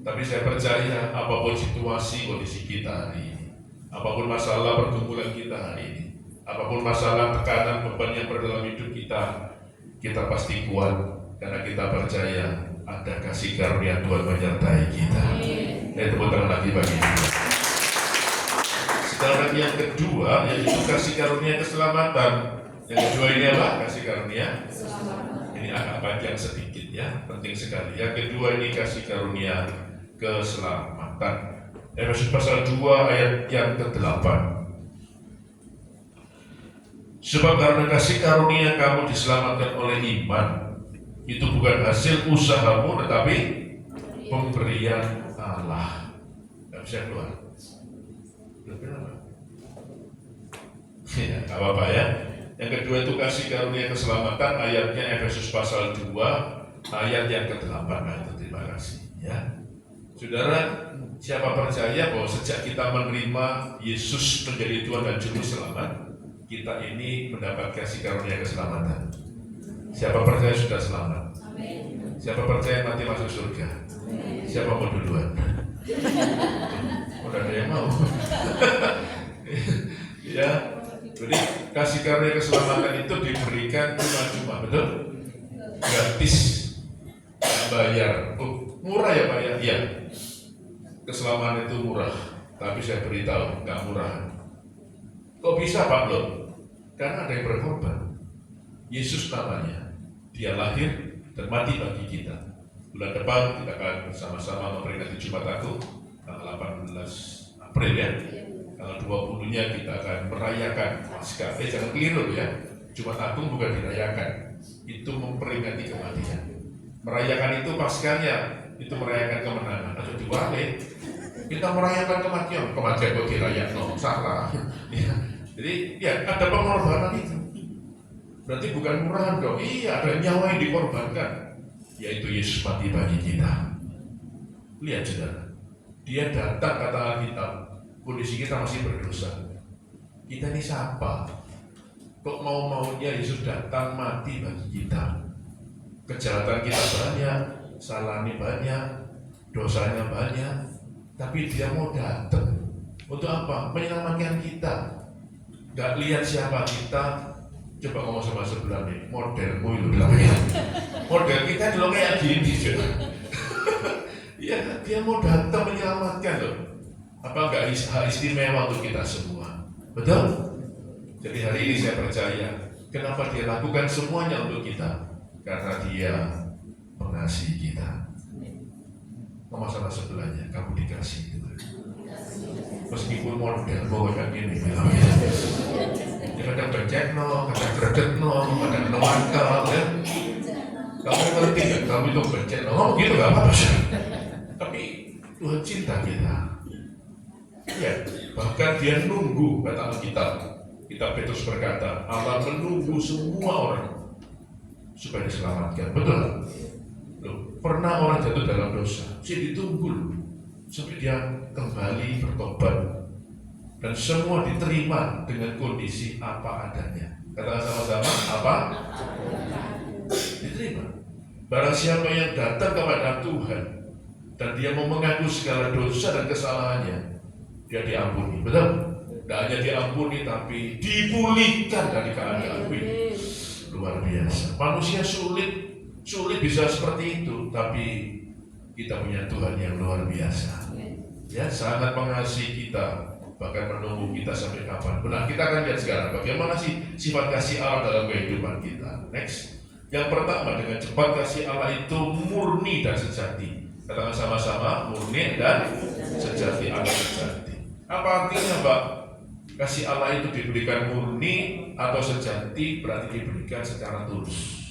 Tapi saya percaya apapun situasi kondisi kita hari ini, apapun masalah pergumulan kita hari ini, apapun masalah tekanan beban yang berdalam hidup kita, kita pasti kuat. Karena kita percaya ada kasih karunia Tuhan menyertai kita. Tepuk tangan lagi bagi kita. Sekarang yang kedua yaitu kasih karunia keselamatan. Yang kedua ini apa? Kasih karunia keselamatan. Ini agak panjang sedikit ya, penting sekali. Yang kedua ini kasih karunia keselamatan. Efesus pasal 2 ayat yang ke-8. Sebab karena kasih karunia kamu diselamatkan oleh iman. Itu bukan hasil usahamu, tetapi pemberian Allah. Gak bisa keluar. Ya, gak apa-apa ya. Yang kedua itu kasih karunia keselamatan, ayatnya Efesus pasal 2 ayat yang ke-8. Terima kasih ya. Saudara, siapa percaya bahwa sejak kita menerima Yesus menjadi Tuhan dan Juru Selamat, kita ini mendapat kasih karunia keselamatan. Siapa percaya sudah selamat? Amin. Siapa percaya nanti masuk surga? Amin. Siapa mau duluan? Udah ada yang mau. Ya, jadi kasih karunia keselamatan itu diberikan cuma-cuma, betul? Gratis, bayar. Oh, murah ya Pak ya? Iya. Keselamatan itu murah, tapi saya beritahu nggak murah. Kok bisa Pak Lo? Karena ada yang berkorban. Yesus namanya, dia lahir dan mati bagi kita. Bulan depan kita akan bersama-sama memperingati Jumat Agung tanggal 18 April ya. Tanggal 20-nya kita akan merayakan Paskah. Jangan keliru ya. Jumat Agung bukan dirayakan, itu memperingati kematian. Merayakan itu Paskahnya, itu merayakan kemenangan. Atau dibalik, kita merayakan kematian kok dirayakan, salah. Ya. Jadi ya ada pengorbanan itu. Berarti bukan murahan dong. Iya, ada nyawa yang dikorbankan, yaitu Yesus mati bagi kita. Lihat saudara, dia datang kata Alkitab, kondisi kita masih berdosa. Kita ini siapa? Kok mau-maunya Yesus datang mati bagi kita? Kejahatan kita banyak, salahnya banyak, dosanya banyak, tapi dia mau datang untuk apa? Menyelamatkan kita. Gak lihat siapa kita. Coba ngomong sama sebelah nih, modelmu itu bilangnya. Model kita dulu kayak gini, ya, dia mau datang menyelamatkan loh. Apa enggak hal istimewa untuk kita semua? Betul? Jadi hari ini saya percaya, kenapa dia lakukan semuanya untuk kita? Karena dia mengasihi kita. Ngomong sama sebelahnya, kamu dikasih Tuhan. Meskipun model kayak gini, bilangnya. Kadang becek no, kadang greget no, kadang nongakal ya. Kamu ngerti kan? Kamu itu becek no, gitu gak apa-apa sih. Tapi Tuhan cinta kita. Ya, bahkan dia nunggu, kata Alkitab. Kitab Petrus berkata, Allah menunggu semua orang supaya diselamatkan. Betul? Loh, pernah orang jatuh dalam dosa, sih ditunggu sampai dia kembali bertobat. Dan semua diterima dengan kondisi apa adanya. Katakan sama-sama, apa? Diterima. Barang siapa yang datang kepada Tuhan dan dia mau mengaku segala dosa dan kesalahannya, dia diampuni. Betul? Tidak hanya diampuni, tapi dipulihkan dari keadaan. Luar biasa. Manusia sulit bisa seperti itu, tapi kita punya Tuhan yang luar biasa. Ya, sangat mengasihi kita. Bahkan menunggu kita sampai kapan. Benar, kita akan lihat sekarang bagaimana sih sifat kasih Allah dalam kehidupan kita. Next. Yang pertama, dengan cepat kasih Allah itu murni dan sejati. Katakan sama-sama, murni dan sejati. Allah sejati. Apa artinya Pak? Kasih Allah itu diberikan murni atau sejati, berarti diberikan secara tulus.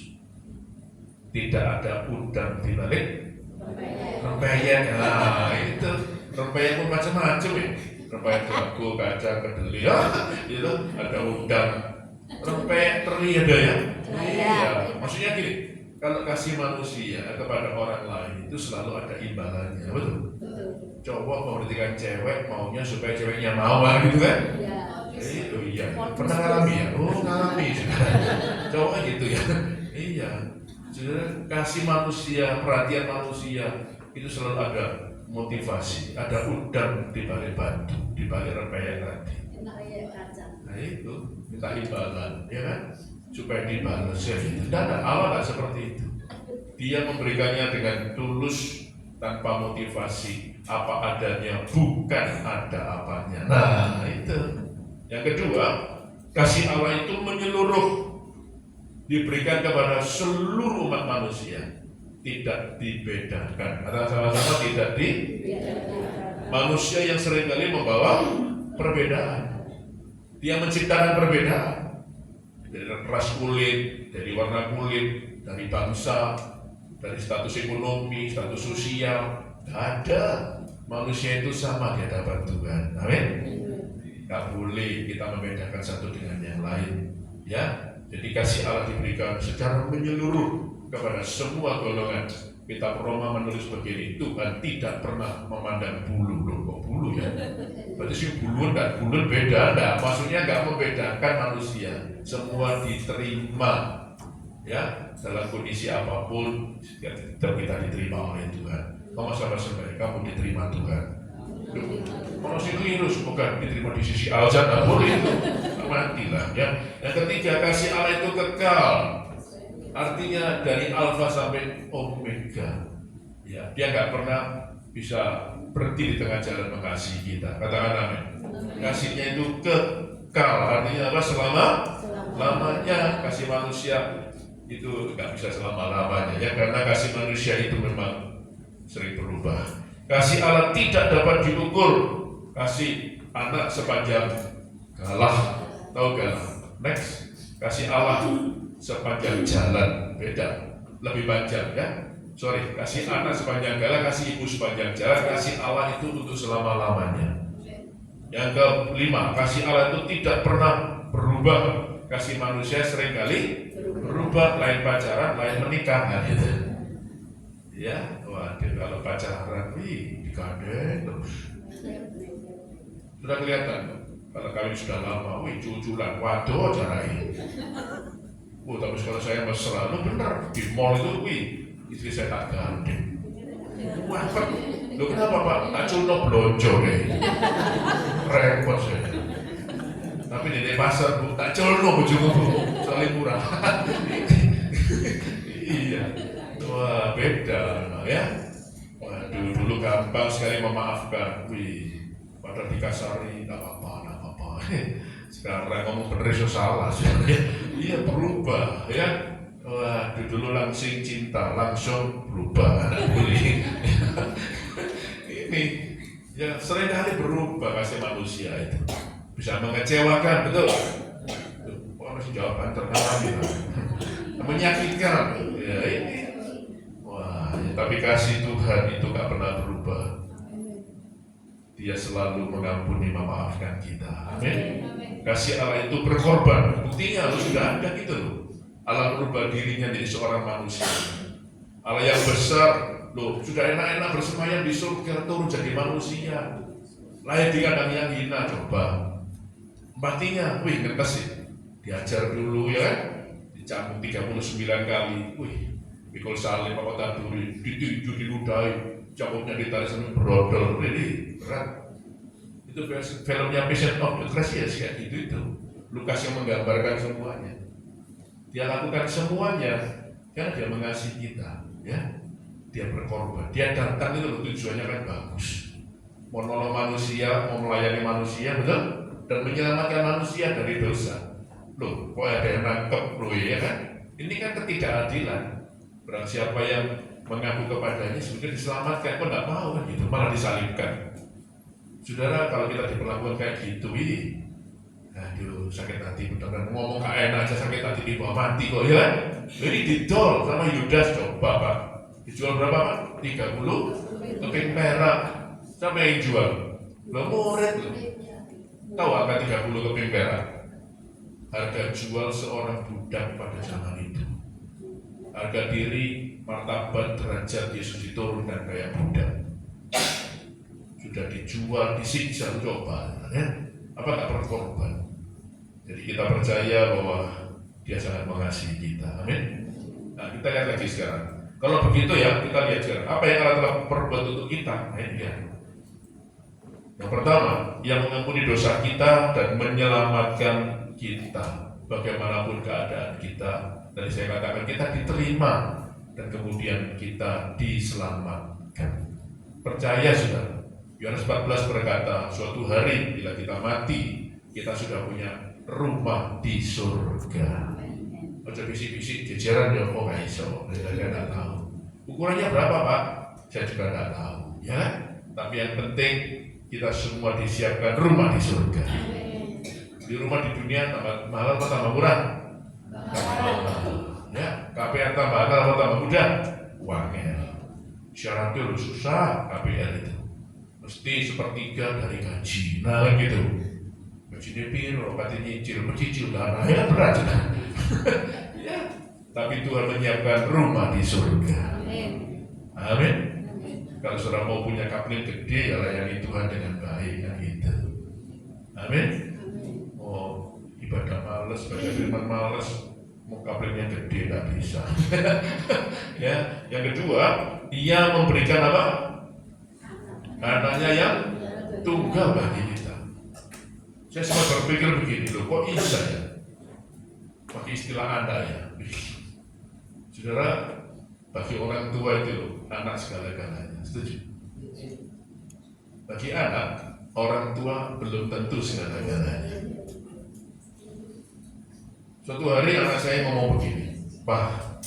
Tidak ada udang di balik rempeyek. Nah itu, rempeyek pun macam-macam ya. Rempeyek jago, kaca, kedelai, itu ada udang, rempeyek teri ada ya. Iya, maksudnya gini, kalau kasih manusia kepada orang lain itu selalu ada imbalannya, betul? Cowok memperhatikan cewek maunya supaya ceweknya mau, gitu kan? Oh iya, pernah ngalami ya? Oh ngalami, cowok gitu ya? Iya, kasih manusia, perhatian manusia itu selalu ada motivasi, ada udang di balik batu, di balik rempeyek tadi. Nah itu minta imbalan, ya kan? Supaya dibalas ya. Tidak ada, Allah nggak seperti itu. Dia memberikannya dengan tulus, tanpa motivasi, apa adanya, bukan ada apanya. Nah itu. Yang kedua, kasih Allah itu menyeluruh, diberikan kepada seluruh umat manusia. Tidak dibedakan. Kata sama-sama tidak dibedakan. Manusia yang seringkali membawa perbedaan. Dia menciptakan perbedaan. Dari ras kulit, dari warna kulit, dari bangsa, dari status ekonomi, status sosial. Tidak ada. Manusia itu sama di hadapan Tuhan. Amin. Tidak boleh kita membedakan satu dengan yang lain. Ya, jadi kasih Allah diberikan secara menyeluruh kepada semua golongan. Kitab Roma menulis begini, Tuhan tidak pernah memandang bulu. Loh, kok bulu ya? Berarti si bulu dan bulu beda, enggak? Maksudnya enggak membedakan manusia. Semua diterima, ya, dalam kondisi apapun kita diterima oleh Tuhan. Kamu sabar-sabar, kamu diterima Tuhan. Kalau si keliru, bukan diterima di sisi Allah, tidak boleh itu. Matilah, ya. Yang ketiga, kasih Allah itu kekal. Artinya dari alfa sampai omega. Ya, dia nggak pernah bisa berhenti di tengah jalan mengasihi kita. Katakan amin. Kasihnya itu kekal. Artinya apa? Lamanya. Kasih manusia itu nggak bisa selama-lamanya. Ya, karena kasih manusia itu memang sering berubah. Kasih Allah tidak dapat diukur. Kasih anak sepanjang galah. Tahu galah? Next. Kasih Allah sepanjang jalan, beda, lebih panjang ya. Sorry, kasih anak sepanjang jalan, kasih ibu sepanjang jalan, kasih Allah itu untuk selama-lamanya. Yang kelima, kasih Allah itu tidak pernah berubah. Kasih manusia seringkali berubah, lain pacaran, lain menikah, kan gitu. Ya, waduh, kalau pacaran, digandeng terus. Sudah kelihatan, kalau kami sudah lama, cuculan, waduh, carain. Oh, tapi kalau saya mesra, lu bener di mall itu, istri saya tak gandeng. Wah, lu kenapa Pak? Tak culno blonjo deh. Repot saya. Tapi di pasar Bu, tak culno bojomu Bu, soalnya murah. Iya. Wah, beda ya. Waduh, dulu gampang sekali memaafkan. Padahal dikasari, tak apa-apa. Sekarang ngomong bener itu salah sih. Iya, berubah ya. Wah, dulu langsung cinta, langsung berubah. Ini ya seringkali berubah kasih manusia itu. Bisa mengecewakan, betul. Wah, masih jawaban terkenal gitu. Menyakitkan. Ya ini. Wah, ya, tapi kasih Tuhan itu gak pernah berubah. Dia selalu mengampuni, memaafkan kita. Amin. Kasih Allah itu berkorban. Buktinya lu sudah ada gitu loh. Allah merubah dirinya jadi seorang manusia. Allah yang besar, loh sudah enak-enak bersemayam di surga, turun jadi manusia. Lahir di kandang yang hina, coba. Empatinya, ngetes sih. Diajar dulu ya kan. Dicambuk 39 kali. Pikul salib apa taduri, dituju diludahi. Cambuknya ditarik sampai brodol. Ini berat. Itu filmnya Passion of the Christ ya kayak gitu itu. Lukas yang menggambarkan semuanya. Dia lakukan semuanya karena dia mengasihi kita, ya. Dia berkorban. Dia datang itu tujuannya kan bagus. Mau nolong manusia, mau melayani manusia, betul? Dan menyelamatkan manusia dari dosa. Loh, kok ada yang nangkep loh ya kan? Ini kan ketidakadilan. Barang siapa yang mengaku kepadanya sebenarnya diselamatkan, kok nggak mau kan gitu, malah disalibkan. Saudara, kalau kita diperlakukan kayak gitu, aduh sakit hati, benar-benar ngomong gak enak aja sakit hati di bawah mati kok ya kan? Jadi didol sama Yudas, coba Pak, dijual berapa Pak? 30 keping perak, siapa yang jual? Lo murid lo. Tahu angka 30 keping perak? Harga jual seorang budak pada zaman itu. Harga diri, martabat, derajat Yesus diturunkan kayak budak. Sudah dijual, disiksa, coba ya? Apa tak berkorban? Jadi kita percaya bahwa Dia sangat mengasihi kita. Amin. Nah, kita lihat lagi sekarang. Kalau begitu ya, kita lihat sekarang apa yang Allah telah perbuat untuk kita. Nah, ini dia. Yang pertama, Ia mengampuni dosa kita dan menyelamatkan kita. Bagaimanapun keadaan kita, tadi saya katakan kita diterima dan kemudian kita diselamatkan. Percaya sudah. Yohanes 14 berkata, suatu hari bila kita mati, kita sudah punya rumah di surga. Ojo bisik-bisik jajaran ya kok nggak iso, saya nggak tahu. Ukurannya berapa Pak? Saya juga nggak tahu, ya. Tapi yang penting kita semua disiapkan rumah di surga. Di rumah di dunia tambah mahal atau tambah murah? Ya, KPR tambah mahal atau tambah mudah? Uangnya. Syaratnya susah KPR itu. Mesti sepertiga dari gaji. Nah gitu. Gajinya piro, katanya nyicil, mencicil dana ya berat. Ya. Tapi Tuhan menyiapkan rumah di surga. Amin. Kalau saudara mau punya kapling gede, ya layani Tuhan dengan baik, kan gitu. Amin. Oh, ibadah males, baca firman males, mau kapling yang gede nggak bisa. Ya, yang kedua, Dia memberikan apa? Anaknya yang tunggal bagi kita. Saya sempat berpikir begini loh, kok bisa ya? Pakai istilah Anda ya. Saudara, bagi orang tua itu loh, anak segala-galanya. Setuju? Bagi anak, orang tua belum tentu segala-galanya. Suatu hari anak saya ngomong begini, Pak,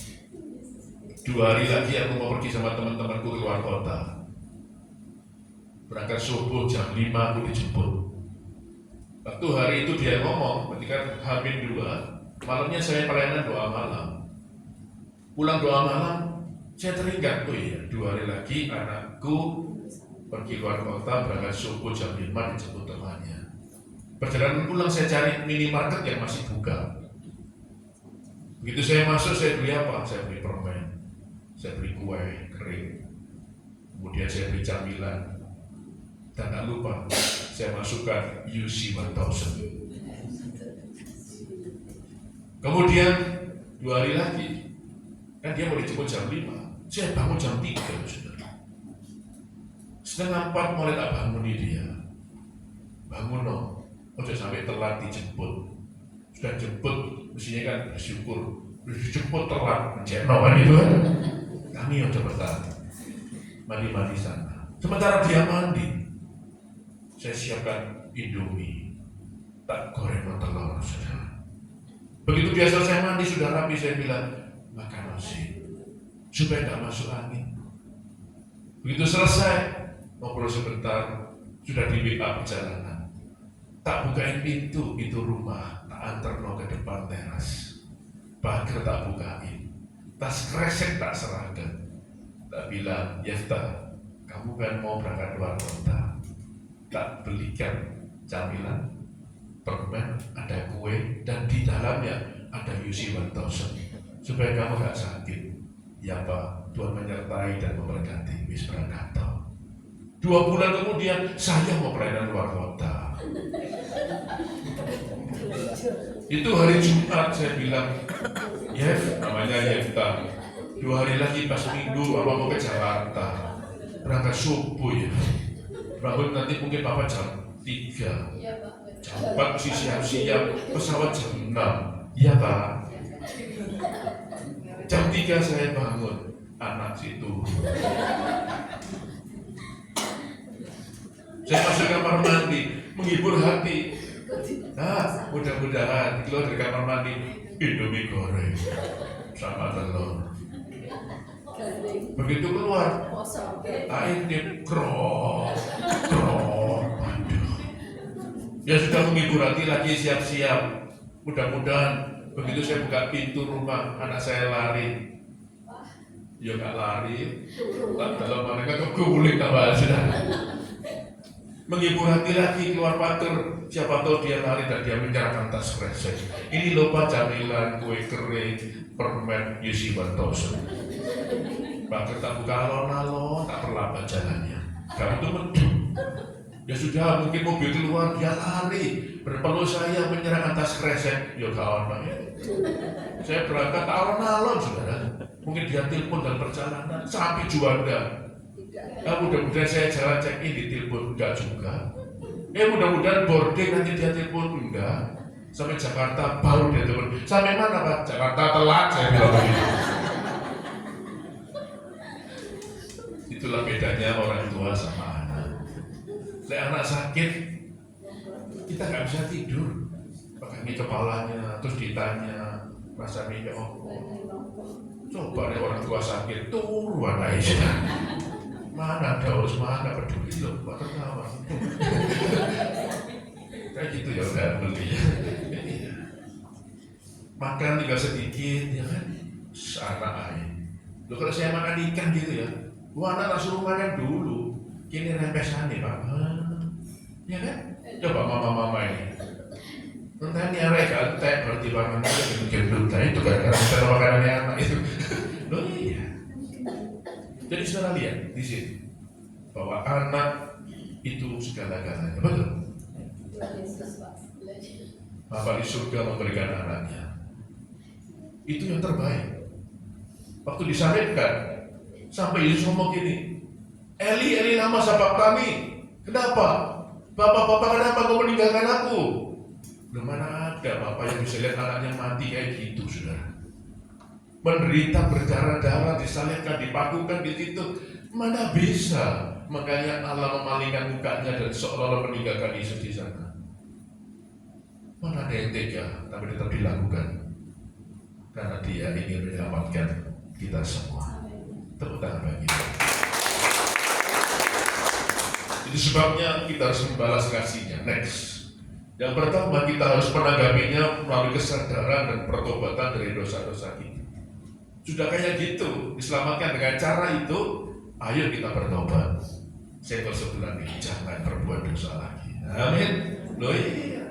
2 hari lagi aku mau pergi sama teman-temanku keluar kota. Berangkat subuh jam 5 aku dijemput. Waktu hari itu dia ngomong, ketika H-2, malamnya saya pelayanan doa malam. Pulang doa malam, saya teringat, oh iya, 2 hari lagi anakku pergi keluar kota, berangkat subuh jam 5 dijemput temannya. Perjalanan pulang saya cari minimarket yang masih buka. Begitu saya masuk, saya beli apa? Saya beli permen, saya beli kue kering, kemudian saya beli camilan, dan tak lupa saya masukkan UC 1000. Kemudian 2 hari lagi, kan dia mau dijemput jam 5, saya bangun jam 3, saudara. Setengah 4 mulai tak bangunin dia. Bangun dong, udah sampai telat dijemput. Sudah jemput, mestinya kan bersyukur. Dijemput telat, menceno kan itu kan. Kami yang cepetan mandi-mandi sana. Sementara dia mandi, saya siapkan Indomie, tak goreng telur, saudara. Begitu dia selesai mandi, sudah rapi, saya bilang, makan nasi, supaya tak masuk angin. Begitu selesai, ngobrol sebentar, sudah di WA perjalanan. Tak bukain pintu, itu rumah, tak antar ke depan teras. Pagar tak bukain, tas kresek tak serahkan. Tak bilang, Yefta, kamu kan mau berangkat luar kota, tak belikan camilan, permen, ada kue, dan di dalamnya ada UC 1000 supaya kamu gak sakit. Ya Pak, Tuhan menyertai dan memberkati. Wis berangkat. 2 bulan kemudian saya mau pelayanan luar kota. Itu hari Jumat, saya bilang, Yef, namanya Yefta, 2 hari lagi pas Minggu apa mau ke Jakarta, berangkat subuh ya. Bangun nanti mungkin Papa jam 3, jam 4 mesti siap-siap, pesawat jam 6. Iya Pak. Jam 3 saya bangun, anak situ. Saya masuk kamar mandi, menghibur hati. Nah, mudah-mudahan keluar dari kamar mandi, Indomie goreng sama telur. Begitu keluar, air dia krok. Aduh. Ya sudah menghibur hati lagi, siap-siap. Mudah-mudahan begitu saya buka pintu rumah, anak saya lari. Ya nggak lari, dalam mereka keguling tambah sudah. Menghibur hati lagi, keluar pagar, siapa tahu dia lari dan dia menyerahkan tas kresek. Ini lupa camilan, kue kering, permen, UC 1000. Pagar tak buka alon-alon, tak perlambat jalannya. Kamu itu mendung. Ya sudah, mungkin mobil keluar, dia lari, berpeluh saya menyerahkan tas kresek. Ya kawan, saya berangkat alon-alon, saudara. Mungkin dia telepon dalam perjalanan, sampai Juanda. Mudah-mudahan saya jalan check-in di telepon, enggak juga. Mudah-mudahan boarding nanti dia telepon, enggak. Sampai Jakarta baru dia telepon. Sampai mana Pak? Jakarta telat, saya bilang begitu. Itulah bedanya orang tua sama anak. Anak sakit, kita nggak bisa tidur. Pakai kepalanya, terus ditanya, rasanya ya Allah. Coba deh orang tua sakit, turu anaknya. Mana ada urus mana peduli loh, Pak tertawa. Kayak gitu ya udah beli. Makan tinggal sedikit ya kan, anak air. Loh kalau saya makan ikan gitu ya, gua anak tak suruh makan dulu, kini rempesan nih Pak. Ya kan? Coba mama-mama ini. Entah ini arek gantek berarti makan itu itu gara-gara kita makanan anak itu. Loh iya. Jadi saudara lihat di sini bahwa anak itu segala-galanya, betul? Bapa di surga memberikan anaknya. Itu yang terbaik. Waktu disalibkan, sampai Yesus ngomong gini, Eli, Eli lama sabachthani. Kenapa? Bapak, kenapa kau meninggalkan aku? Loh, mana ada bapak yang bisa lihat anaknya mati kayak gitu, saudara? Menderita berdarah-darah, disalibkan, dipakukan di situ, mana bisa? Makanya Allah memalingkan mukanya dan seolah-olah meninggalkan Yesus di sana. Mana ada yang tega, tapi tetap dilakukan. Karena dia ingin menyelamatkan kita semua. Tepuk tangan bagi dia. Itu sebabnya kita harus membalas kasihnya. Next. Yang pertama kita harus menanggapinya melalui kesadaran dan pertobatan dari dosa-dosa kita. Sudah kayak gitu, diselamatkan dengan cara itu, ayo kita bertobat. Senggol sebelah ini, jangan berbuat dosa lagi. Amin. Loh iya.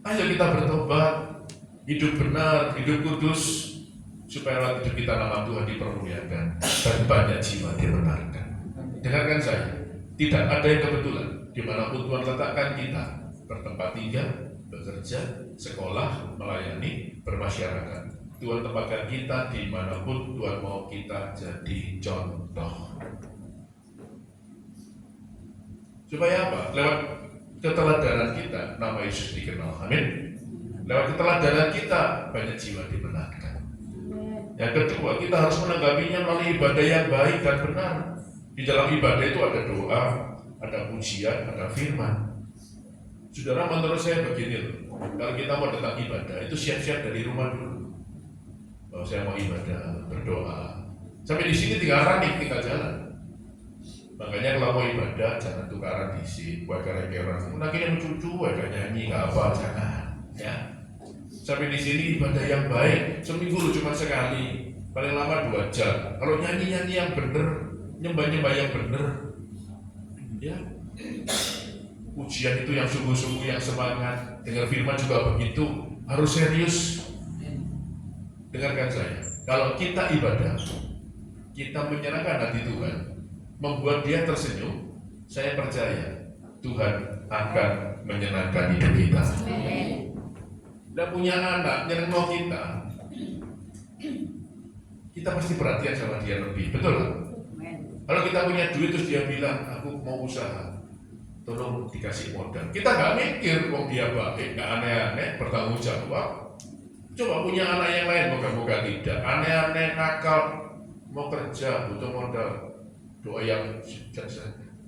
Ayo kita bertobat, hidup benar, hidup kudus, supaya lewat hidup kita nama Tuhan dipermuliakan dan banyak jiwa dibenarkan. Dengarkan saya, tidak ada yang kebetulan. Dimanapun Tuhan letakkan kita, bertempat tinggal, bekerja, sekolah, melayani, bermasyarakat. Tuhan tempatkan kita dimanapun Tuhan mau kita jadi contoh. Supaya apa? Lewat keteladanan kita, nama Yesus dikenal. Amin. Lewat keteladanan kita, banyak jiwa dibenarkan. Yang kedua, kita harus menanggapinya melalui ibadah yang baik dan benar. Di dalam ibadah itu ada doa, ada pujian, ada firman. Saudara, menurut saya begini loh, kalau kita mau datang ibadah, itu siap-siap dari rumah dulu. Kalau saya mau ibadah, berdoa. Sampai di sini tinggal running, tinggal jalan. Makanya kalau mau ibadah, jangan tukaran isi, buat keren-keren. Nah, kini mencucu, ada nyanyi, nggak apa, jangan. Ya. Sampai di sini ibadah yang baik, seminggu cuma sekali, paling lama 2 jam. Kalau nyanyi-nyanyi yang bener, nyembah-nyembah yang bener, ya. Ujian itu yang sungguh-sungguh, yang semangat. Dengar firman juga begitu, harus serius. Dengarkan saya, kalau kita ibadah, kita menyenangkan hati Tuhan, membuat dia tersenyum, saya percaya Tuhan akan menyenangkan hidup kita. Dan punya anak, nyenengno kita pasti perhatian sama dia lebih, betul kan? Kalau kita punya duit terus dia bilang, aku mau usaha, tolong dikasih modal. Kita nggak mikir, kok dia baik, nggak aneh-aneh, bertanggung jawab. Coba punya anak yang lain, moga-moga tidak. Aneh-aneh, nakal, mau kerja, butuh modal. Doa yang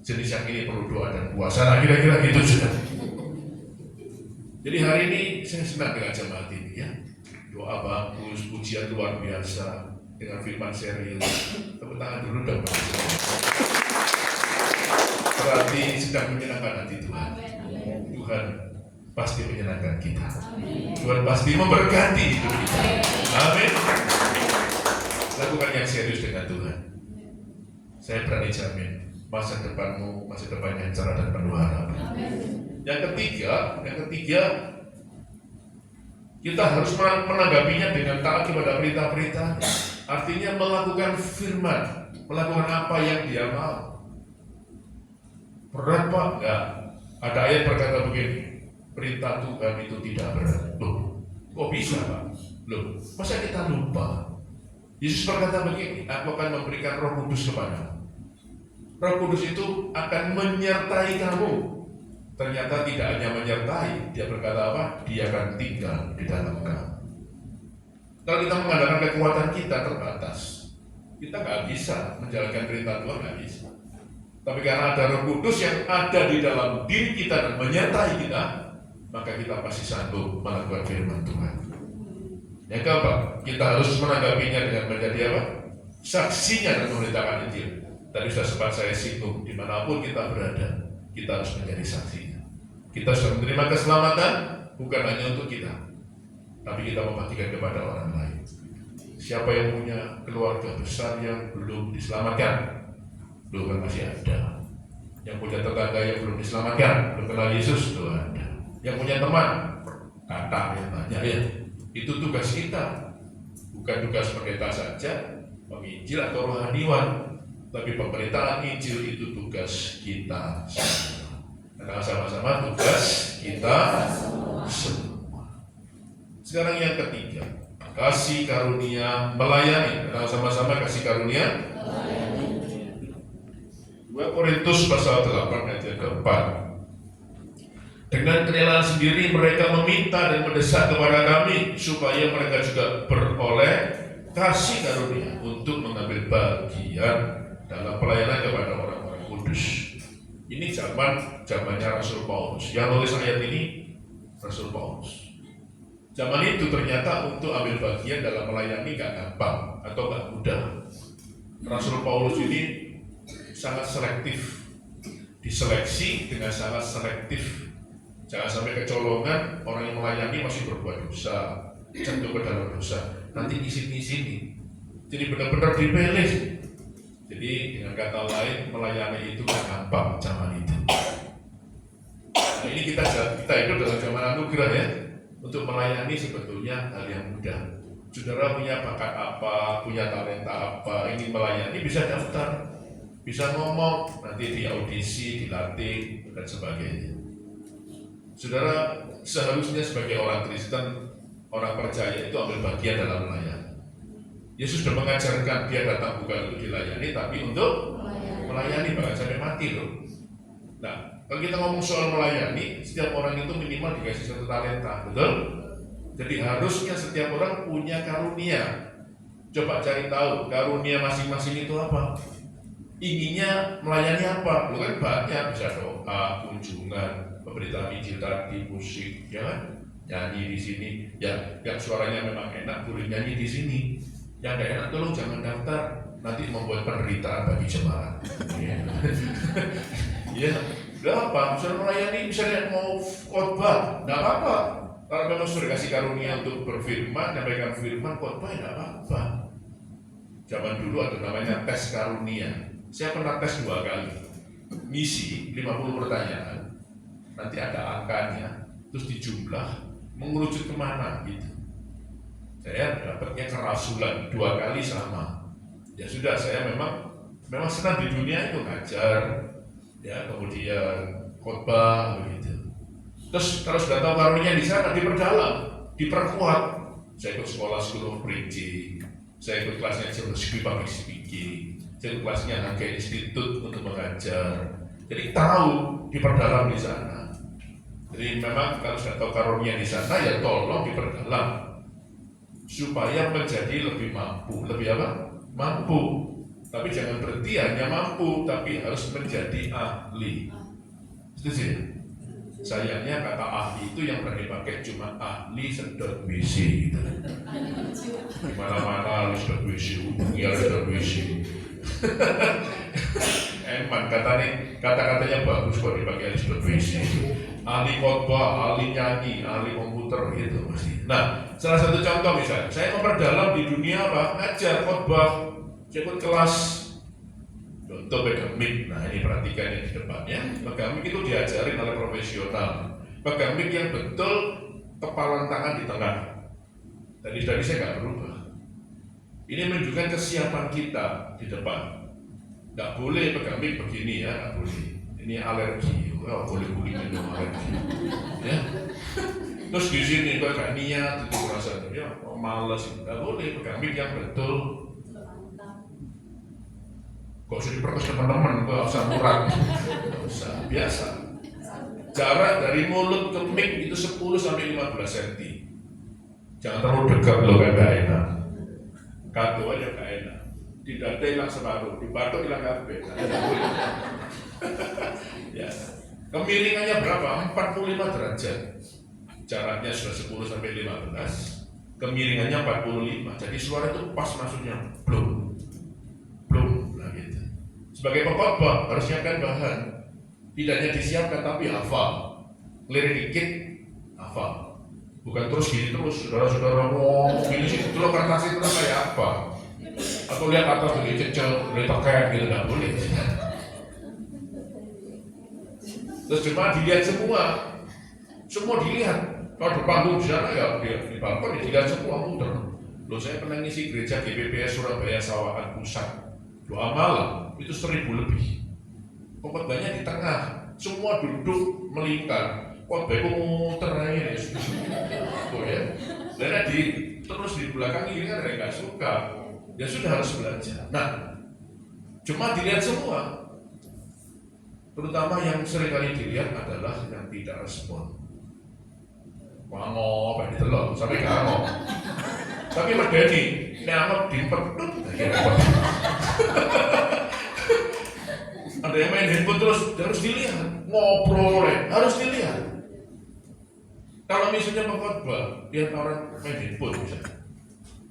jenis yang ini perlu doa dan puasa. Nah, kira-kira gitu sudah. Jadi hari ini saya senang dengan jemaat ini ya. Doa bagus, pujian luar biasa, dengan firman serius. Tepuk tangan dulu dong. Berarti sedang menyenangkan hati Tuhan. Tuhan pasti menyenangkan kita. Tuhan pasti memberkati hidup kita. Amin. Lakukan yang serius dengan Tuhan. Saya berani jamin masa depanmu, masa depan yang cerah dan penuh harapan. Yang ketiga, kita harus menanggapinya dengan taat kepada perintah-perintah. Artinya melakukan firman, melakukan apa yang dia mau. Berat Pak? Enggak. Ada ayat berkata begini, perintah Tuhan itu tidak berat. Loh, kok bisa Pak? Loh, masa kita lupa? Yesus berkata begini, aku akan memberikan Roh Kudus kepadamu. Roh Kudus itu akan menyertai kamu. Ternyata tidak hanya menyertai, dia berkata apa? Dia akan tinggal di dalam kamu. Kalau kita mengandalkan kekuatan kita terbatas, kita nggak bisa menjalankan perintah Tuhan, nggak bisa. Tapi karena ada Roh Kudus yang ada di dalam diri kita dan menyertai kita, maka kita pasti sanggup melakukan firman Tuhan. Yang keempat, kita harus menanggapinya dengan menjadi apa? Saksinya dan memberitakan Injil. Tadi sudah sempat saya singgung, dimanapun kita berada, kita harus menjadi saksinya. Kita sudah menerima keselamatan, bukan hanya untuk kita, tapi kita membagikan kepada orang lain. Siapa yang punya keluarga besar yang belum diselamatkan, belum kan masih ada. Yang punya tetangga yang belum diselamatkan, belum kenal Yesus, itu ada. Yang punya teman, kata yang banyak ya. Itu tugas kita, bukan tugas pendeta saja, penginjil atau rohaniwan, tapi pemberitaan Injil itu tugas kita semua. Karena sama-sama tugas kita semua. Sekarang yang ketiga, kasih karunia melayani. Karena sama-sama kasih karunia. 2 Korintus pasal 8 ayat yang keempat. Dengan kerelaan sendiri mereka meminta dan mendesak kepada kami supaya mereka juga beroleh kasih karunia untuk mengambil bagian dalam pelayanan kepada orang-orang kudus. Ini zamannya Rasul Paulus. Yang nulis ayat ini Rasul Paulus. Zaman itu ternyata untuk ambil bagian dalam melayani gak gampang atau gak mudah. Rasul Paulus ini sangat selektif, diseleksi dengan sangat selektif. Jangan sampai kecolongan, orang yang melayani masih berbuat dosa, jatuh ke dalam dosa, nanti di sini. Jadi benar-benar dipilih. Jadi dengan kata lain, melayani itu gak gampang zaman itu. Nah ini kita hidup dalam zaman anugerah ya. Untuk melayani sebetulnya hal yang mudah. Saudara punya bakat apa, punya talenta apa, ingin melayani bisa daftar, bisa ngomong, nanti di audisi, dilatih, dan sebagainya. Saudara seharusnya sebagai orang Kristen, orang percaya itu ambil bagian dalam melayani. Yesus sudah mengajarkan dia datang bukan untuk dilayani, tapi untuk melayani bahkan sampai mati loh. Nah, kalau kita ngomong soal melayani, setiap orang itu minimal dikasih satu talenta, betul? Jadi harusnya setiap orang punya karunia. Coba cari tahu karunia masing-masing itu apa. Inginnya melayani apa? Lu kan banyak, bisa doa, kunjungan, pemberitaan Injil tadi, musik, ya kan? Nyanyi di sini. Ya, yang suaranya memang enak boleh nyanyi di sini. Yang gak enak tolong jangan daftar, nanti membuat penderitaan bagi jemaat. Ya, udah apa? Misalnya melayani, misalnya mau khotbah, nggak apa-apa. Kalau memang sudah kasih karunia untuk berfirman, menyampaikan firman, khotbah nggak apa-apa. Zaman dulu ada namanya tes karunia. Saya pernah tes 2 kali. Misi 50 pertanyaan. Nanti ada angkanya, terus dijumlah, mengerucut kemana gitu. Saya dapatnya kerasulan 2 kali sama. Ya sudah, saya memang senang di dunia itu ngajar. Ya, kemudian khotbah begitu. Terus kalau sudah tahu karunia di sana diperdalam, diperkuat. Saya ikut sekolah school of preaching, saya ikut kelasnya Jersey public speaking, saya ikut kelasnya Hage Institute untuk mengajar. Jadi tahu diperdalam di sana. Jadi memang kalau sudah tahu karunia di sana ya tolong diperdalam supaya menjadi lebih mampu, lebih apa? Mampu. Tapi jangan berhenti hanya mampu, tapi harus menjadi ahli. Setuju ya? Sayangnya kata ahli itu yang pernah dipakai cuma ahli sedot WC gitu. Dimana-mana ahli sedot WC, hubungi ahli sedot WC. Emang kata-katanya bagus kok dipakai ahli sedot WC. Ahli khotbah, ahli nyanyi, ahli komputer gitu masih. Nah, salah satu contoh misalnya, saya memperdalam di dunia apa? Ngajar khotbah. Saya ikut kelas contoh pegamik. Nah ini perhatikan yang di depannya. Pegamik itu diajarin oleh profesional. Pegamik yang betul kepalan tangan di tengah. Tadi saya nggak berubah. Ini menunjukkan kesiapan kita di depan. Nggak boleh pegamik begini ya, nggak boleh. Ini alergi. Boleh minum alergi. Ya. Terus di sini kok gak niat itu rasanya ya malas. Nggak boleh pegamik yang betul. Kok usah diperkos teman-teman, kok usah murah. Usah, biasa. Jarak dari mulut ke mic itu 10-15 cm. Jangan terlalu dekat loh, kan gak enak. Kado aja gak enak. Di dada hilang separuh, di batuk hilang kabeh. Ya. Kemiringannya berapa? 45 derajat. Jaraknya sudah 10-15. Kemiringannya 45. Jadi suara itu pas masuknya. Belum. Sebagai pengkhotbah harus siapkan bahan. Tidak hanya disiapkan tapi hafal. Lirik dikit, hafal. Bukan terus gini terus, saudara-saudara ngomong gini sih, itu lo kertasnya terus kayak apa? Atau lihat atas tuh dicecel, ditekan gitu, nggak boleh. Terus cuma dilihat semua dilihat. Kalau di panggung di sana ya di balkon dilihat semua muter. Loh saya pernah ngisi gereja GPPS Surabaya Sawahan Pusat, doa malam itu 1000 lebih. Khotbahnya di tengah, semua duduk melingkar. Khotbah itu muter aja ya. Oh ya. Dan terus di belakang ini kan mereka suka. Ya sudah harus belajar. Nah, cuma dilihat semua. Terutama yang sering kali dilihat adalah yang tidak respon. Wangop, ini telur, sampai ngangop. Tapi medeni, ngangop dimpetut. Ada yang main handphone terus, harus dilihat. Ngobrol, harus dilihat. Kalau misalnya pengkhotbah, lihat orang main handphone misalnya.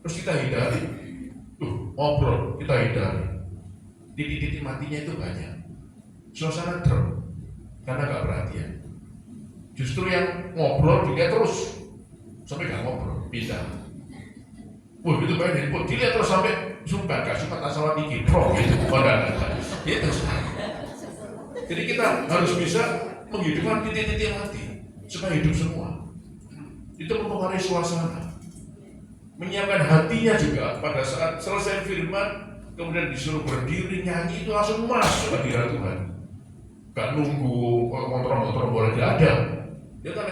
Terus kita hindari. Ngobrol, kita hindari. Titik-titik matinya itu banyak. Suasana drop karena gak perhatian. Justru yang ngobrol dilihat terus sampai gak ngobrol, pindah. Wah itu main handphone, dilihat terus sampai sumpah gak suka tasawat iki, pro gitu. Itu. Jadi kita harus bisa menghidupkan titik-titik mati supaya hidup semua. Itu mempengaruhi suasana. Menyiapkan hatinya juga pada saat selesai firman, kemudian disuruh berdiri nyanyi itu langsung masuk ke hadirat Tuhan. Gak nunggu motor-motor boleh ada. Ya kan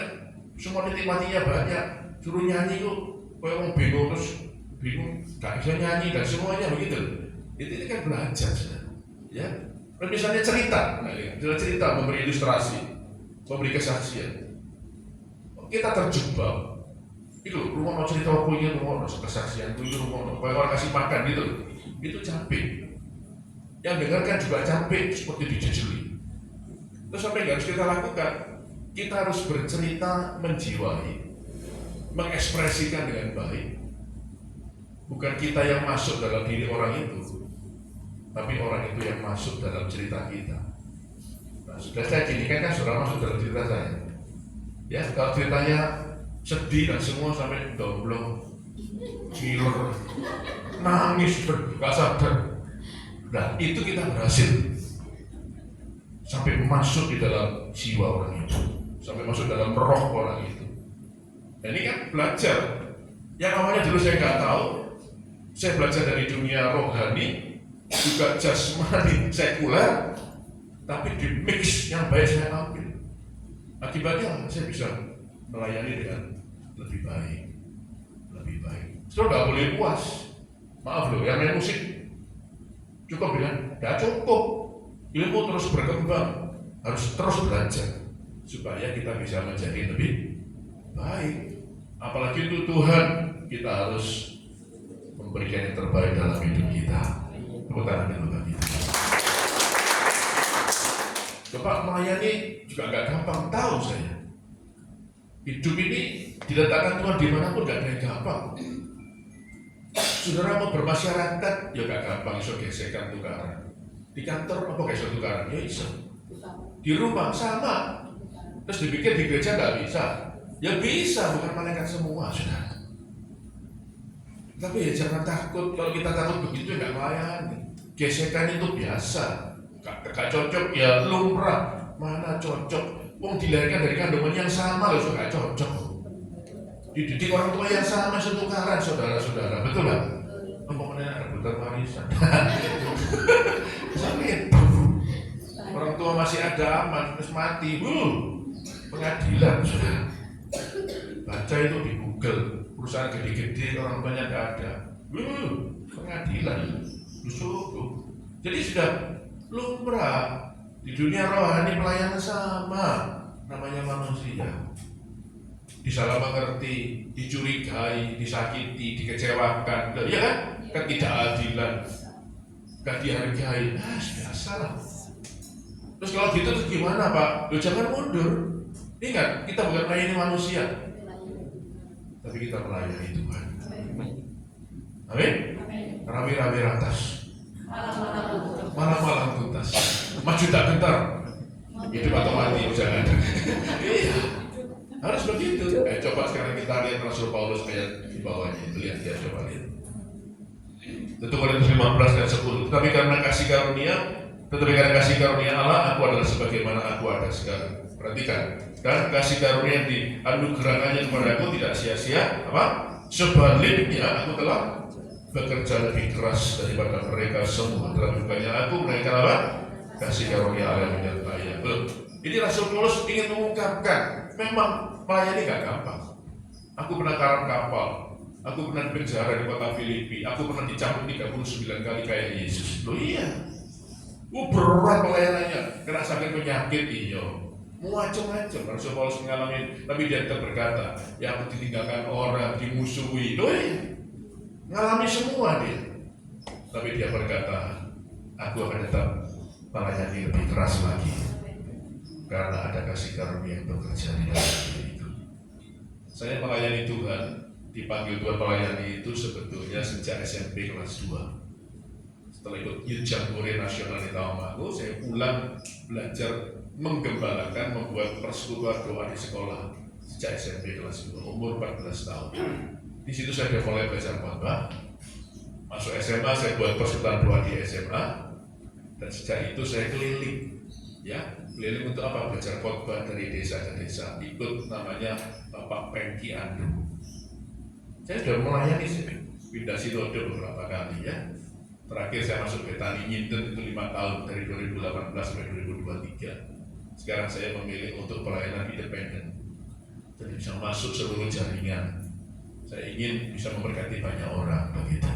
semua titik matinya banyak. Suruh nyanyi itu kayak orang bingung terus bingung gak bisa nyanyi dan semuanya begitu. Itu kan belajar ya. Misalnya cerita, cerita memberi ilustrasi, memberi kesaksian. Kita terjebak. Itu rumah mau cerita aku ini rumah kesaksian itu rumah kayak orang kasih makan gitu. Itu capek. Yang dengarkan juga capek seperti dijejeli. Terus apa yang harus kita lakukan? Kita harus bercerita menjiwai, mengekspresikan dengan baik. Bukan kita yang masuk dalam diri orang itu, tapi orang itu yang masuk dalam cerita kita. Nah, sudah saya jadikan kan sudah masuk dalam cerita saya. Ya, kalau ceritanya sedih dan semua sampai domblong, ngiler, nangis, gak sadar. Nah, itu kita berhasil. Sampai masuk di dalam jiwa orang itu, sampai masuk dalam roh orang itu. Dan ini kan belajar. Yang awalnya dulu saya nggak tahu, saya belajar dari dunia rohani, juga jasmani, sekuler, tapi di mix yang baik saya ambil. Akibatnya saya bisa melayani dengan lebih baik, lebih baik. Sudah nggak boleh puas. Maaf loh, yang main musik cukup bilang, nggak cukup. Ilmu terus berkembang, harus terus belajar supaya kita bisa menjadi lebih baik. Apalagi untuk Tuhan, kita harus memberikan yang terbaik dalam hidup kita. Tepuk tangan dulu bagi kita. Coba melayani juga nggak gampang, tahu saya. Hidup ini diletakkan Tuhan dimanapun nggak ada yang gampang. Saudara mau bermasyarakat, ya nggak gampang, iso gesekan tukaran. Di kantor apa kayak suatu tukaran? Ya bisa. Di rumah sama. Terus dipikir di gereja nggak bisa. Ya bisa, bukan malaikat semua sudah. Tapi ya jangan takut. Kalau kita takut begitu nggak melayani. Gesekan itu biasa. Gak cocok ya lumrah. Mana cocok? Wong dilahirkan dari kandungan yang sama loh, sudah gak cocok. Dididik orang tua yang sama setukaran, saudara-saudara. Betul nggak? Ngomongnya rebutan warisan. Sampai orang tua masih ada aman, terus mati, pengadilan sudah. Baca itu di Google, perusahaan gede-gede orang tuanya nggak ada, pengadilan, disuruh. Jadi sudah lumrah di dunia rohani pelayanan sama, namanya manusia. Disalah mengerti, dicurigai, disakiti, dikecewakan, ya kan? Ketidakadilan, gak dihargai, biasa lah. Terus kalau gitu terus gimana Pak? Loh jangan mundur. Ingat, kita bukan melayani manusia, tapi kita melayani Tuhan. Amin. Rame-rame atas. Malam-malam tuntas. Maju tak gentar. Hidup atau mati, jangan. Iya, harus begitu. Coba sekarang kita lihat Rasul Paulus ayat di bawahnya itu, lihat ya, coba lihat. Tentu Korintus 15 dan 10. Tetapi karena kasih karunia Allah, aku adalah sebagaimana aku ada sekarang. Perhatikan, dan kasih karunia yang dianugerahkannya kepada aku tidak sia-sia. Apa? Sebaliknya, aku telah bekerja lebih keras daripada mereka semua. Dalam bukannya aku menaikkan apa? Kasih karunia Allah yang menyertai. Belum. Ini Rasul Paulus ingin mengungkapkan, memang melayani gak gampang. Aku pernah karam kapal, aku pernah penjara di kota Filipi, aku pernah dicambuk 39 kali kayak Yesus. Loh iya, berat pelayanannya, kena sakit penyakit, iya. Macam-macam Rasul Paulus mengalami, tapi dia tetap berkata, ya aku ditinggalkan orang, dimusuhi. Loh iya, mengalami semua dia. Tapi dia berkata, aku akan tetap melayani lebih keras lagi. Karena ada kasih karunia yang bekerja di dalam diri itu. Saya melayani Tuhan, dipanggil Tuhan melayani itu sebetulnya sejak SMP kelas 2. Setelah ikut Youth Jambore Nasional di Tawangmangu, saya pulang belajar menggembalakan, membuat persekutuan doa di sekolah sejak SMP kelas 2, umur 14 tahun. Di situ saya sudah mulai belajar khotbah. Masuk SMA saya buat persekutuan doa di SMA, dan sejak itu saya keliling. Ya, keliling untuk apa? Belajar khotbah dari desa ke desa, ikut namanya Bapak Pengki Andu. Saya sudah melayani pindah sinode beberapa kali ya. Terakhir saya masuk Betani Nyinten itu 5 tahun dari 2018 sampai 2023. Sekarang saya memilih untuk pelayanan independen, jadi bisa masuk seluruh jaringan. Saya ingin bisa memberkati banyak orang begitu.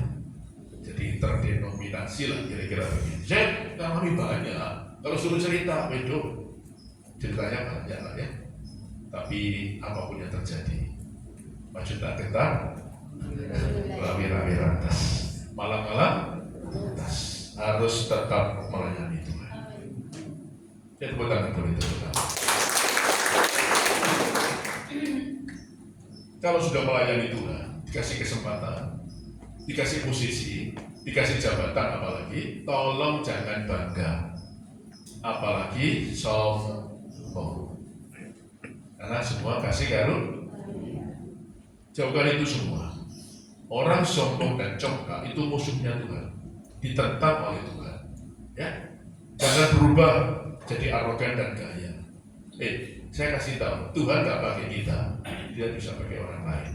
Jadi terdenominasi lah kira-kira begitu. Saya mengalami banyak. Kalau suruh cerita, ceritanya banyak lah ya. Tapi apapun yang terjadi, maju tak gentar, berawira-wira atas, malam-malam atas, harus tetap melayani Tuhan. Ya, tepuk tangan untuk itu. Kalau sudah melayani Tuhan, dikasih kesempatan, dikasih posisi, dikasih jabatan, apalagi tolong jangan bangga. Apalagi sombong, karena semua kasih karunia. Jauhkan itu semua. Orang sombong dan congkak itu musuhnya Tuhan, ditentang oleh Tuhan. Ya, jangan berubah jadi arogan dan gaya. Saya kasih tahu, Tuhan nggak pakai kita, Dia bisa pakai orang lain.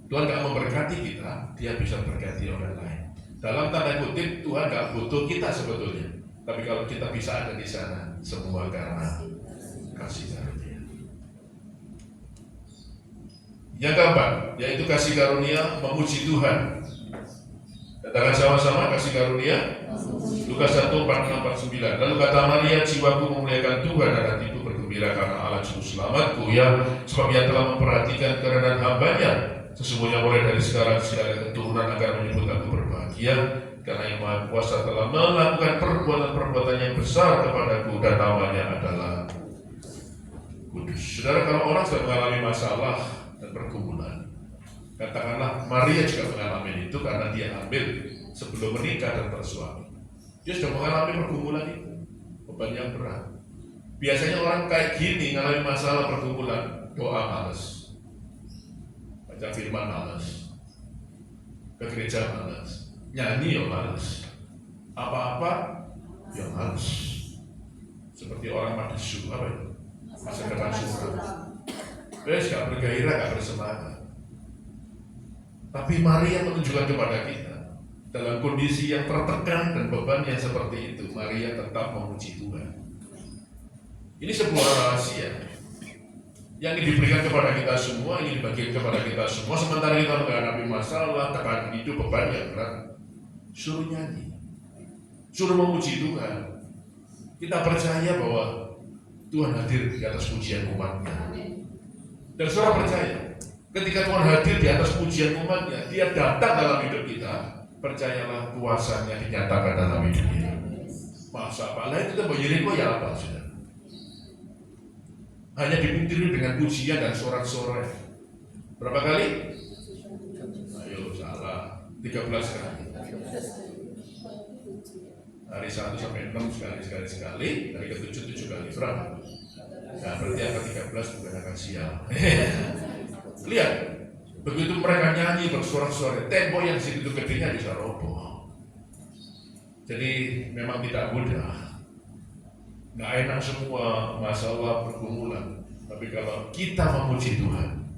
Tuhan nggak memberkati kita, Dia bisa berkati orang lain. Dalam tanda kutip, Tuhan nggak butuh kita sebetulnya. Tapi kalau kita bisa ada di sana, semua karena kasih karunia. Yang keempat, yaitu kasih karunia memuji Tuhan. Katakan sama-sama, kasih karunia. Lukas 1:46-49. Lalu kata Maria, jiwaku memuliakan Tuhan dan hatiku bergembira karena Allah juru selamatku, ya, sebab Ia telah memperhatikan kerendahan hamba-Nya. Sesungguhnya mulai dari sekarang segala keturunan akan menyebut aku berbahagia, karena Yang Maha Kuasa telah melakukan perbuatan-perbuatan yang besar kepadaku, dan namanya adalah kudus. Saudara, kalau orang sudah mengalami masalah dan pergumulan, katakanlah Maria juga mengalami itu karena dia hamil sebelum menikah dan bersuami. Dia sudah mengalami pergumulan itu, beban yang berat. Biasanya orang kayak gini mengalami masalah pergumulan, doa malas, baca firman malas, ke gereja malas, nyanyi ya males, apa-apa ya males. Seperti orang pada suhu apa itu? Masa depan suram. Terus gak bergairah, gak bersemangat. Tapi Maria menunjukkan kepada kita, dalam kondisi yang tertekan dan beban yang seperti itu, Maria tetap memuji Tuhan. Ini sebuah rahasia yang diberikan kepada kita semua, ini dibagikan kepada kita semua. Sementara kita menghadapi masalah, tekanan hidup, beban yang berat, suruh nyanyi, suruh memuji Tuhan. Kita percaya bahwa Tuhan hadir di atas pujian umat-Nya. Dan saudara percaya, ketika Tuhan hadir di atas pujian umat-Nya, Dia datang dalam hidup kita. Percayalah, kuasanya dinyatakan dalam hidup kita. Masa apa? Lah itu kan Yeriko ya apa sudah? Hanya dibuktikan dengan pujian dan sorak-sorai. Berapa kali? Ayo salah, 13 kali. Hari 1 sampai 6 sekali, hari ke-7 7 kali berapa? Nah, berarti angka 13 bukan angka sial. Lihat, begitu mereka nyanyi bersorak-sorai, tembok yang segitu gedenya bisa roboh. Jadi memang tidak mudah. Nggak enak semua masalah pergumulan. Tapi kalau kita memuji Tuhan,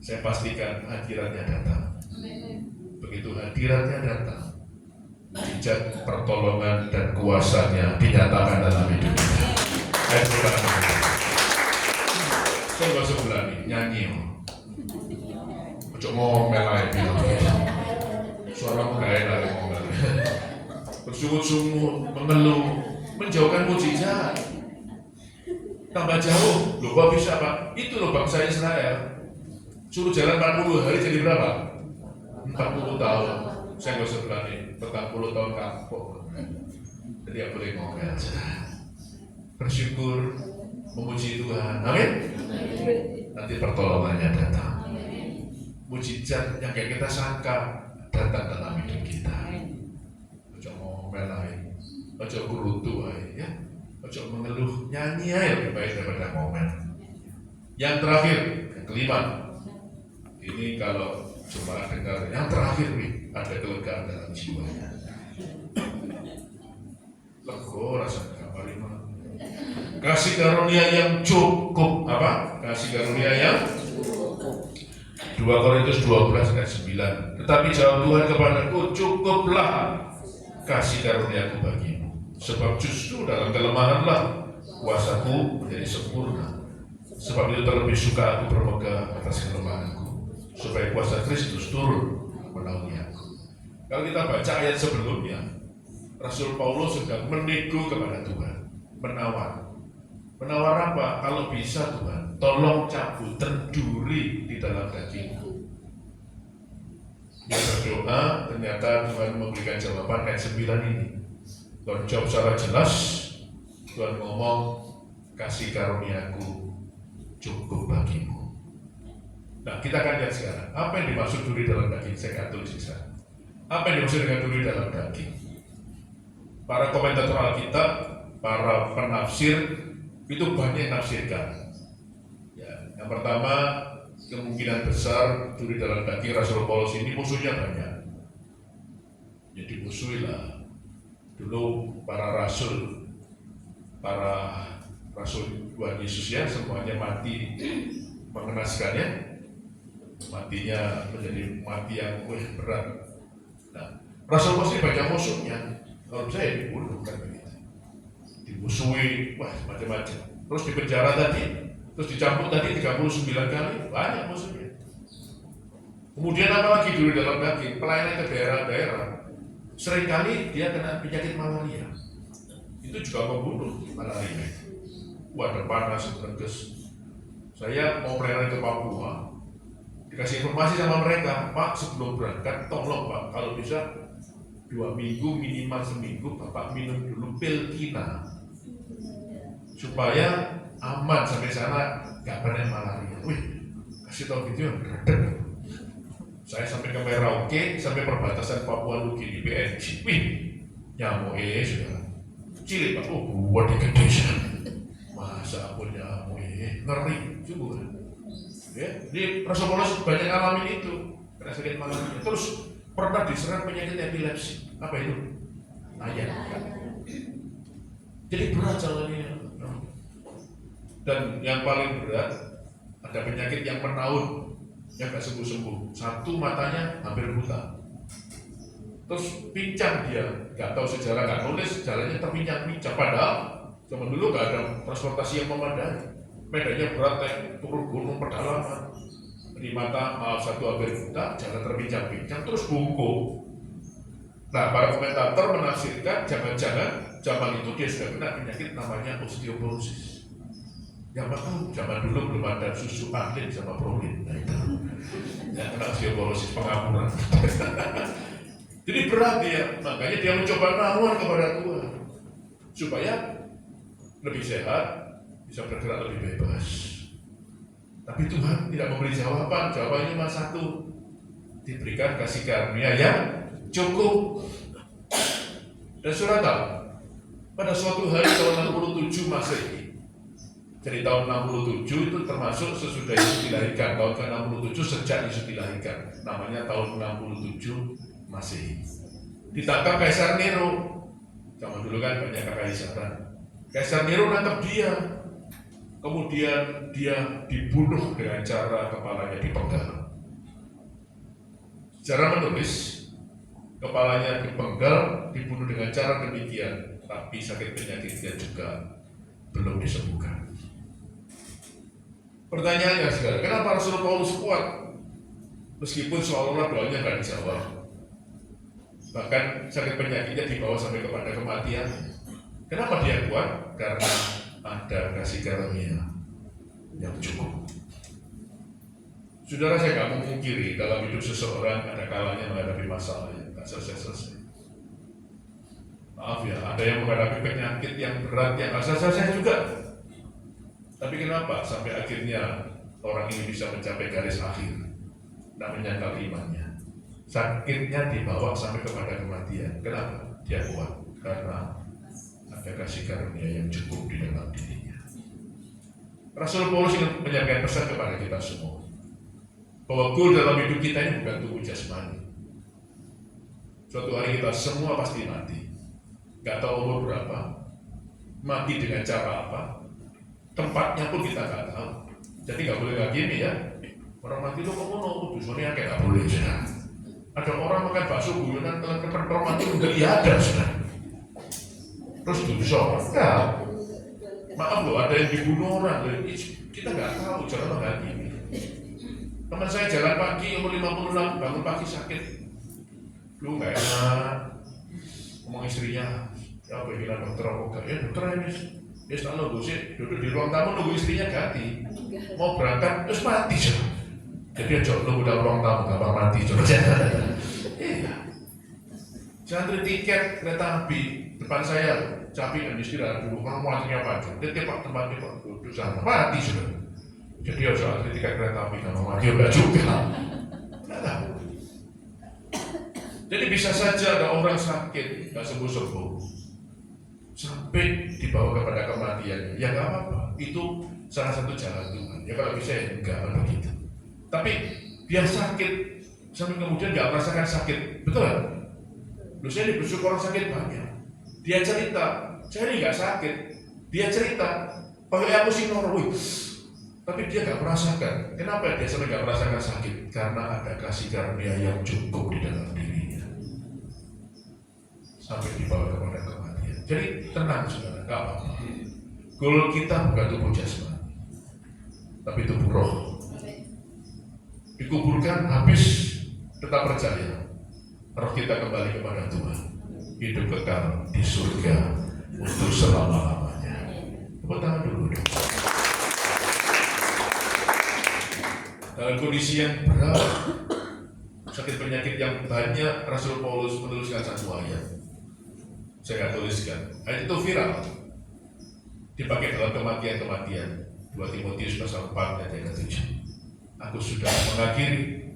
saya pastikan hadiratnya datang. Begitu hadiratnya datang, mujizat pertolongan dan kuasanya dinyatakan dalam hidup kita. Saya nggak sebelah nih nyanyi, cuma ngomel aja, suara nggak enak ngomel, bersungut-sungut, mengeluh, menjauhkan mujizat, tambah jauh, loh kok bisa Pak? Itu loh bangsa Israel, suruh jalan 40 hari jadi berapa? 40 tahun. Saya nggak usah berani, 40 tahun kapok. Jadi ya boleh ngomel. Bersyukur, memuji Tuhan. Amin. Nanti pertolongannya datang. Mujizat yang kayak kita sangka datang dalam hidup kita. Ojo ngomel lain, ojo gerutu ya, ojo mengeluh, nyanyi aja lebih baik daripada ngomel. Yang terakhir, yang kelima, ini kalau cuma dengar yang terakhir nih, ada kelegaan dalam jiwanya. Lego rasanya kabar lima. Kasih karunia yang cukup apa? Kasih karunia yang 2 Korintus 12 ayat 9. Tetapi jawab Tuhan kepadaku, cukuplah kasih karuniaku bagimu. Sebab justru dalam kelemahanlah kuasaku menjadi sempurna. Sebab itu terlebih suka aku bermegah atas kelemahanku, supaya kuasa Kristus turun menaungi aku. Kalau kita baca ayat sebelumnya, Rasul Paulus sedang menego kepada Tuhan, menawar apa? Kalau bisa Tuhan, tolong cabut duri di dalam dagingku. Dia berdoa, ternyata Tuhan memberikan jawaban ayat 9 ini. Tuhan jawab secara jelas, Tuhan ngomong, kasih karuniaku cukup bagimu. Nah, kita akan lihat sekarang apa yang dimaksud duri dalam daging. Saya akan tulis di sana. Apa yang dimaksud dengan duri dalam daging? Para komentator Alkitab, para penafsir itu banyak nafsirkan. Ya, yang pertama, kemungkinan besar duri dalam daging Rasul Paulus ini musuhnya banyak. Jadi musuhilah. Dulu para rasul Tuhan Yesus ya, semuanya mati mengenaskannya, matinya menjadi mati yang berat. Nah, Rasul Paulus ini banyak musuhnya. Kalau saya dibunuh kan begitu, dimusuhi, wah macam-macam. Terus di penjara tadi, terus dicambuk tadi 39 kali, banyak musuhnya. Kemudian apalagi dulu dalam daging, pelayanan ke daerah-daerah, seringkali dia kena penyakit malaria. Itu juga membunuh malaria. Wadah panas, tegas. Saya mau pelayanan ke Papua, dikasih informasi sama mereka, Pak sebelum berangkat, tolong Pak, kalau bisa 2 minggu minimal seminggu Bapak minum dulu pil Kina supaya aman sampai sana, gak kena malaria. Wih, kasih tahu gitu ya, gredeg. Saya sampai ke Merauke, sampai perbatasan Papua Nugini PNG. Wih, nyamuk sudah cilik Pak, gua di gede sih. Masa pun nyamuk ngeri juga. Ya, di Rasul Paulus banyak ngalamin itu, kena sakit malaria. Terus pernah diserang penyakit epilepsi. Apa itu? Ayat. Jadi berat jalannya. Dan yang paling berat, ada penyakit yang menaun, yang gak sembuh-sembuh. Satu matanya hampir buta. Terus pincang dia, gak tahu sejarah, gak nulis, jalannya terpincang-pincang. Padahal zaman dulu gak ada transportasi yang memadai. Medannya berat, turun gunung pedalaman. Di mata satu hampir buta, jalan terpincang-pincang, terus bungkuk. Nah, para komentator menafsirkan jangan-jangan zaman itu dia sudah kena penyakit namanya osteoporosis. Yang tahu zaman dulu belum ada susu ahlin sama protein. Nah itu, yang kena osteoporosis pengapuran. Jadi berat dia, makanya dia mencoba nawar kepada Tuhan supaya lebih sehat, bisa bergerak lebih bebas. Tapi Tuhan tidak memberi jawaban, jawabannya cuma satu, diberikan kasih karunia yang cukup. Dan saudara tahu, pada suatu hari tahun 67 Masehi, jadi tahun 67 itu termasuk sesudah Yesus dilahirkan, tahun ke-67 sejak Yesus dilahirkan, namanya tahun 67 Masehi. Ditangkap Kaisar Nero, zaman dulu kan banyak kekaisaran. Kaisar Nero nangkap dia, kemudian dia dibunuh dengan cara kepalanya dipenggal. Sejarah menulis, kepalanya dipenggal, dibunuh dengan cara demikian, tapi sakit penyakitnya juga belum disembuhkan. Pertanyaannya sekarang, kenapa Rasul Paulus kuat? Meskipun seolah-olah doanya nggak dijawab. Bahkan sakit penyakitnya dibawa sampai kepada kematian. Kenapa dia kuat? Karena ada kasih karunia yang cukup. Saudara, saya nggak memungkiri dalam hidup seseorang ada kalanya menghadapi masalah yang tak selesai-selesai. Maaf ya, ada yang menghadapi penyakit yang berat yang tak selesai juga. Tapi kenapa sampai akhirnya orang ini bisa mencapai garis akhir dan menyangkal imannya? Sakitnya dibawa sampai kepada kematian. Kenapa? Dia kuat karena ada kasih karunia yang cukup di dalam dirinya. Rasul Paulus ingin menyampaikan pesan kepada kita semua bahwa goal dalam hidup kita ini bukan tubuh jasmani. Suatu hari kita semua pasti mati. Gak tahu umur berapa, mati dengan cara apa, tempatnya pun kita nggak tahu. Jadi nggak boleh kayak gini ya. Orang mati itu kok ngono, tujuannya kayak nggak boleh sudah. Ada orang makan bakso guyonan telan kepentok mati udah ada sudah. Terus dosa, enggak. Maaf loh, ada yang dibunuh orang. Kita nggak tahu jalan kayak gini. Teman saya jalan pagi umur 56 bangun pagi sakit. Lu nggak enak. Ngomong istrinya, ya bagian dokter apa enggak? Ya dokter ini. Dia selalu nunggu sih, duduk di ruang tamu nunggu istrinya ganti. Mau berangkat, terus mati sudah. Jadi aja nunggu dalam ruang tamu, gampang mati sudah. Iya. Jantri tiket kereta api depan saya, capek dan istirahat dulu. Kalau mau antrinya apa? Dia tempat tempatnya pak duduk sana, mati sudah. Jadi aja antri tiket kereta api, gampang mati enggak juga. Enggak tahu. Jadi bisa saja ada orang sakit, nggak sembuh-sembuh, sampai dibawa kepada kematian. Ya nggak apa-apa, itu salah satu jalan Tuhan. Ya kalau bisa ya enggak begitu. Tapi dia sakit sampai kemudian nggak merasakan sakit, betul kan? Lu saya dibesuk orang sakit banyak. Dia cerita, saya ini nggak sakit. Dia cerita, pakai aku sih norway. Tapi dia nggak merasakan. Kenapa dia sampai nggak merasakan sakit? Karena ada kasih karunia yang cukup di dalam dirinya. Sampai dibawa kepada kematian. Jadi tenang saudara, nggak apa-apa. Goal kita bukan tubuh jasmani, tapi tubuh roh. Dikuburkan habis, tetap percaya. Roh kita kembali kepada Tuhan. Hidup kekal di surga untuk selama-lamanya. Tepuk tangan dulu dong. Dalam kondisi yang berat, sakit penyakit yang banyak, Rasul Paulus menuliskan satu ayat. Saya akan tuliskan. Ayat itu viral. Dipakai dalam kematian-kematian. 2 Timotius pasal 4 ayat 7. Aku sudah mengakhiri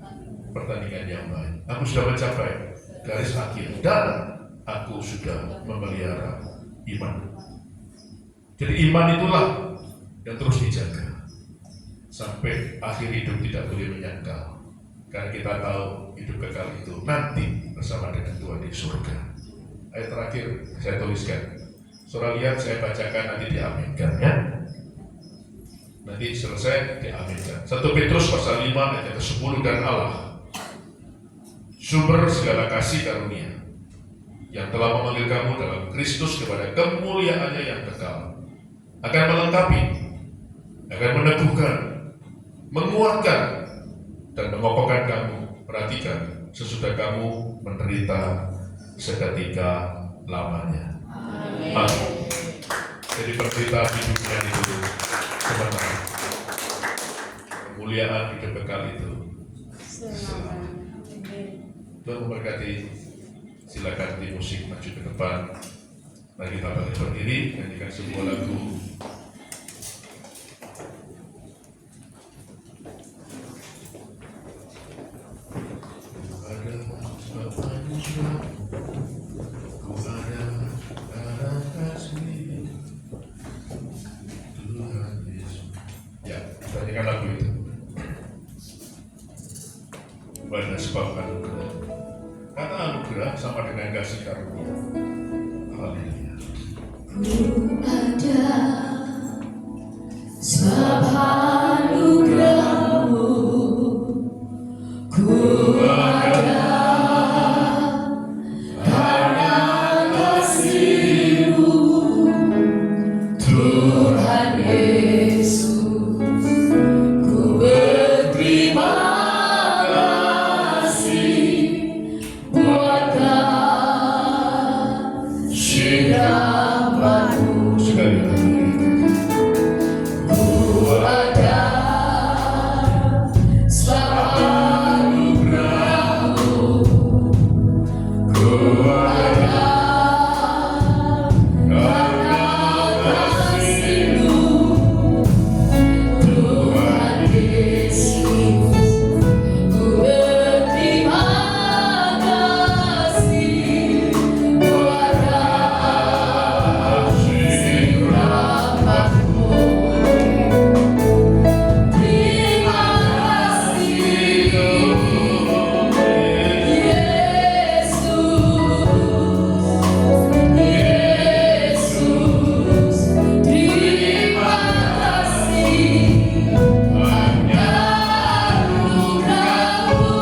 pertandingan yang baik. Aku sudah mencapai garis akhir dan aku sudah memelihara iman. Jadi iman itulah yang terus dijaga sampai akhir hidup, tidak boleh menyangkal. Karena kita tahu hidup kekal itu nanti bersama dengan Tuhan di surga. Ayat terakhir saya tuliskan. Saudara lihat, saya bacakan, nanti diaminkan ya. Nanti selesai diaminkan. 1 Petrus pasal 5 ayat 10, dan Allah sumber segala kasih karunia yang telah memanggil kamu dalam Kristus kepada kemuliaannya yang kekal, akan melengkapi, akan meneguhkan, menguatkan, dan mengokohkan kamu. Perhatikan, sesudah kamu menderita seketika lamanya. Amin. Jadi penderitaan hidupnya itu sebentar, kemuliaan hidup kekal itu selama. Tuhan memberkati. Silakan di musik maju ke depan. Mari kita balik berdiri, nyanyikan sebuah lagu. Ada Bapa Ku ada Nyanyikan lagu itu. Pada sebab anugerah. Kata anugerah sama dengan kasih karunia. Haleluya. Ku ada sebab anugerah-Mu. Ku ada karena kasih-Mu, Tuhan Yesus. Ku berterima kasih buat kasih rahmat-Mu. Sekali lagi. Ku ada sebab anugerah-Mu. Ku ada karena kasih-Mu, Tuhan Yesus. Ku berterima kasih buat kasih rahmat-Mu. Terima kasih Yesus, terima kasih anugerah-Mu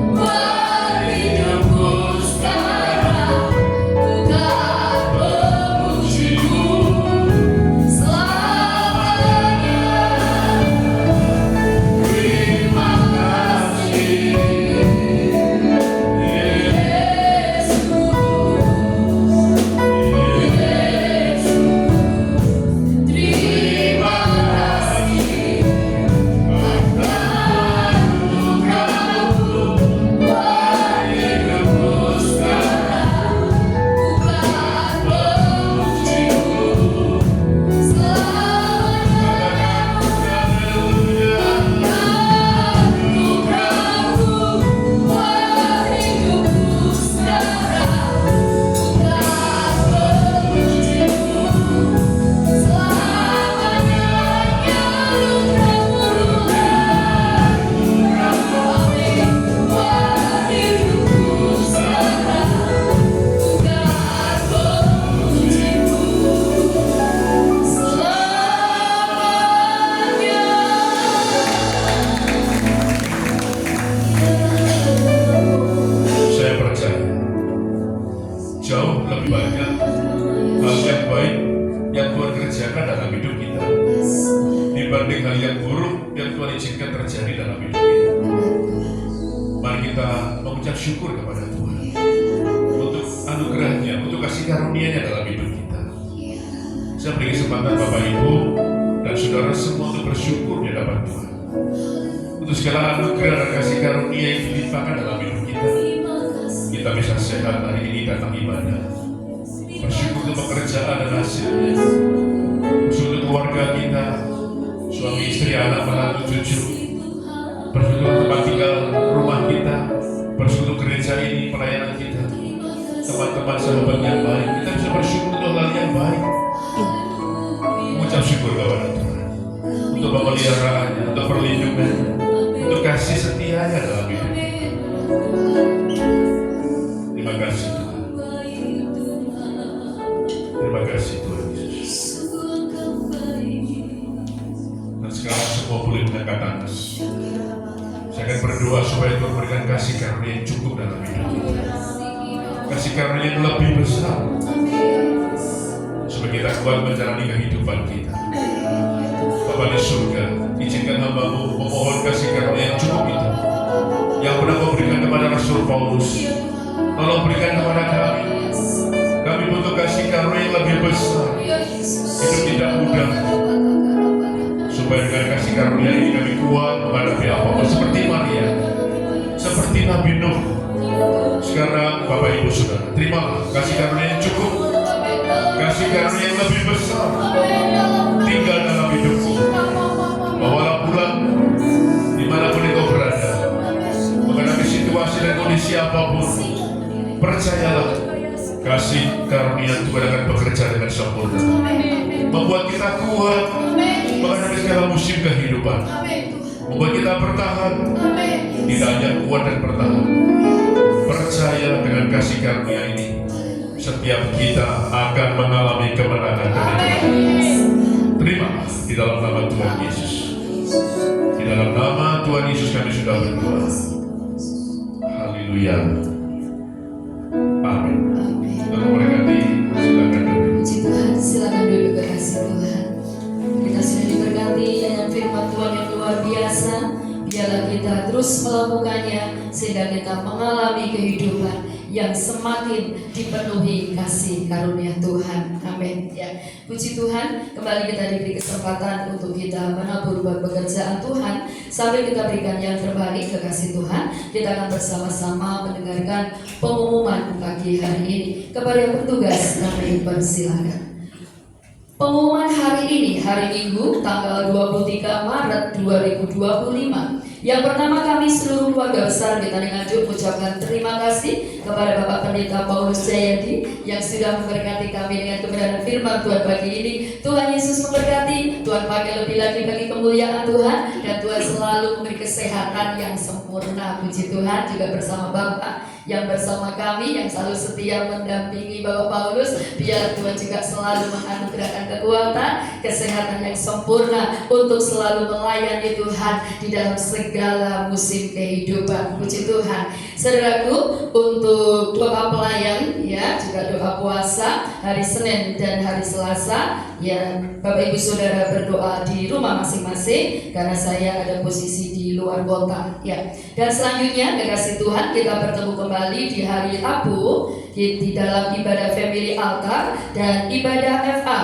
buat hidupku sekarang. Ku tak memuji-Mu selamanya. Terima kasih terima kasih anugerah-Mu buat hidupku sekarang. Ku tak memuji-Mu selamanya. Anugerah-Mu buat hidupku sekarang. Ku tak memuji-Mu selamanya. Saya percaya jauh lebih banyak hal yang baik yang Tuhan kerjakan dalam hidup kita dibanding hal yang buruk yang Tuhan izinkan terjadi dalam hidup kita. Mari kita mengucap syukur kepada Tuhan untuk anugerahnya, untuk kasih karunia-Nya dalam hidup kita. Saya beri kesempatan Bapak Ibu dan saudara semua untuk bersyukur di hadapan Tuhan untuk segala anugerah dan kasih karunia yang dilimpahkan dalam hidup kita. Kita bisa sehat hari ini datang ibadah, bersyukur untuk pekerjaan dan hasilnya, bersyukur untuk keluarga kita, suami istri, anak, menantu, cucu, bersyukur untuk tempat tinggal rumah kita, bersyukur untuk gereja ini, pelayanan kita, teman-teman sahabat yang baik. Kita bisa bersyukur untuk hal yang baik, mengucap syukur kepada Tuhan untuk pemeliharaannya, untuk perlindungannya, untuk kasih setianya dalam hidup kita. Terima kasih Tuhan. Terima kasih Tuhan Yesus. Dan sekarang semua boleh mengangkat tangan. Saya akan berdoa supaya Tuhan berikan kasih karunia yang cukup dalam hidup kita. Kasih karunia yang lebih besar supaya kita kuat menjalani kehidupan kita. Bapa di surga, izinkan hamba-Mu memohon kasih karunia yang cukup itu, yang pernah Kau berikan kepada Rasul Paulus. Tolong berikan kepada kami. Kami butuh kasih karunia yang lebih besar. Hidup tidak mudah, supaya dengan kasih karunia ini kami kuat menghadapi apapun. Seperti Maria, seperti Nabi Nuh. Sekarang Bapak Ibu Saudara, terimalah kasih karunia yang cukup, kasih karunia yang lebih besar tinggal dalam hidupku. Bawalah pulang dimanapun engkau berada, menghadapi situasi dan kondisi apapun. Percayalah, kasih karunia Tuhan akan bekerja dengan sempurna, membuat kita kuat menghadapi segala musim kehidupan. Amin Tuhan. Membuat kita bertahan, Amin. tidak hanya kuat dan bertahan. Percaya dengan kasih karunia ini, setiap kita akan mengalami kemenangan demi kemenangan. Terima di dalam nama Tuhan Yesus. Di dalam nama Tuhan Yesus kami sudah berdoa. Haleluya. Amin. Lalu berkati, silakan duduk. Puji Tuhan, silakan duduk kekasih Tuhan. Kita sudah diberkati dengan firman Tuhan yang luar biasa. Biarlah kita terus melakukannya sehingga kita mengalami kehidupan yang semakin dipenuhi kasih karunia Tuhan. Amin. Ya, puji Tuhan. Kembali kita diberi kesempatan untuk kita menabur buat pekerjaan Tuhan. Sambil kita berikan yang terbaik kekasih Tuhan, kita akan bersama-sama mendengarkan pengumuman pagi hari ini. Kepada yang bertugas, kami persilakan. Pengumuman hari ini, hari Minggu, tanggal 23 Maret 2025. Yang pertama, kami seluruh keluarga besar Betani Nganjuk mengucapkan terima kasih kepada Bapak Pendeta Paulus Jayadi yang sudah memberkati kami dengan kebenaran firman Tuhan pagi ini. Tuhan Yesus memberkati, Tuhan pakai lebih lagi bagi kemuliaan Tuhan, dan Tuhan selalu memberi kesehatan yang sempurna. Puji Tuhan, juga bersama Bapak yang bersama kami yang selalu setia mendampingi Bapak Paulus. Biar Tuhan juga selalu menganugerahkan kekuatan, kesehatan yang sempurna untuk selalu melayani Tuhan di dalam segala musim kehidupan. Puji Tuhan. Saudaraku, untuk doa pelayan ya, juga doa puasa hari Senin dan hari Selasa ya, Bapak Ibu Saudara berdoa di rumah masing-masing karena saya ada posisi di luar kota ya. Dan selanjutnya kekasih Tuhan, kita bertemu kembali di hari Rabu di dalam ibadah family altar dan ibadah FA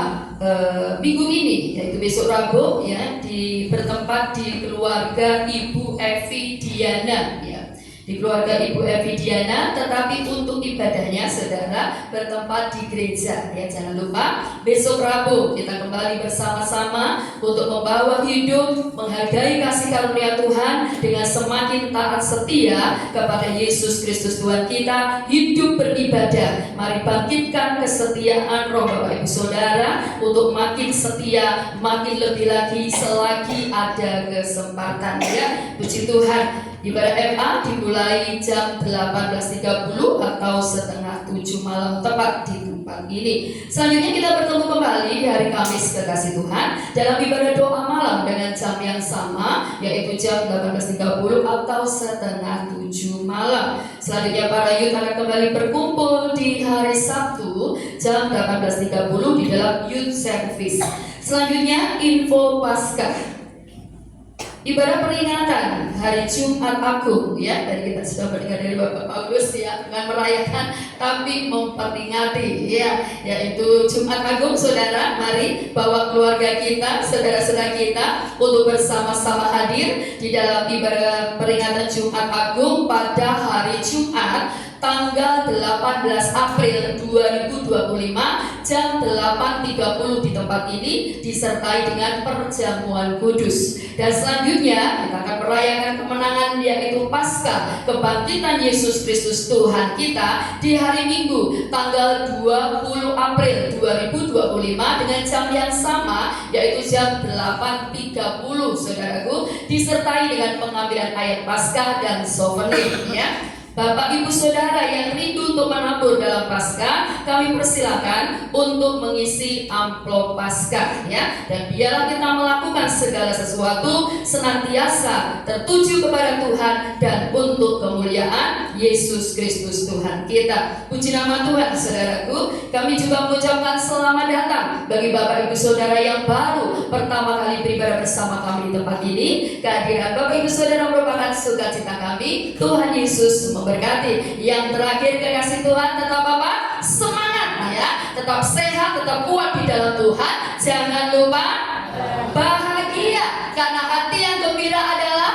minggu ini, yaitu besok Rabu ya, bertempat di keluarga Ibu Evi Diana ya. Di keluarga Ibu Evi Diana, tetapi untuk ibadahnya saudara bertempat di gereja ya. Jangan lupa besok Rabu kita kembali bersama-sama untuk membawa hidup, menghargai kasih karunia Tuhan dengan semakin taat setia kepada Yesus Kristus Tuhan kita, hidup beribadah. Mari bangkitkan kesetiaan roh Bapak Ibu Saudara untuk makin setia, makin lebih lagi selagi ada kesempatan ya. Puji Tuhan. Ibadah FA dimulai jam 18.30 atau setengah 7 malam tepat di tempat ini. Selanjutnya kita bertemu kembali di hari Kamis kekasih Tuhan dalam ibadah doa malam dengan jam yang sama, yaitu jam 18.30 atau setengah 7 malam. Selanjutnya para youth akan kembali berkumpul di hari Sabtu jam 18.30 di dalam youth service. Selanjutnya info Paskah. Ibadah peringatan hari Jumat Agung ya, dari kita sudah mendengar dari Bapak Paulus ya, bukan merayakan tapi memperingati ya, yaitu Jumat Agung. Saudara, mari bawa keluarga kita, saudara-saudara kita untuk bersama-sama hadir di dalam ibadah peringatan Jumat Agung pada hari Jumat tanggal 18 April 2025 jam 8.30 di tempat ini, disertai dengan perjamuan kudus. Dan selanjutnya kita akan merayakan kemenangan, yaitu Paskah, kebangkitan Yesus Kristus Tuhan kita di hari Minggu tanggal 20 April 2025 dengan jam yang sama, yaitu jam 8.30 saudaraku, disertai dengan pengambilan ayat Paskah dan souvenir ya. Bapak Ibu Saudara yang rindu untuk menabur dalam Paskah, kami persilakan untuk mengisi amplop Paskah ya. Dan biarlah kita melakukan segala sesuatu senantiasa tertuju kepada Tuhan dan untuk kemuliaan Yesus Kristus Tuhan kita. Puji nama Tuhan saudaraku. Kami juga mengucapkan selamat datang bagi Bapak Ibu Saudara yang baru pertama kali beribadah bersama kami di tempat ini. Kehadiran Bapak Ibu Saudara merupakan sukacita kami. Tuhan Yesus memberkati. Yang terakhir kekasih Tuhan, tetap apa? Semangat ya, tetap sehat, tetap kuat di dalam Tuhan. Jangan lupa bahagia, karena hati yang gembira adalah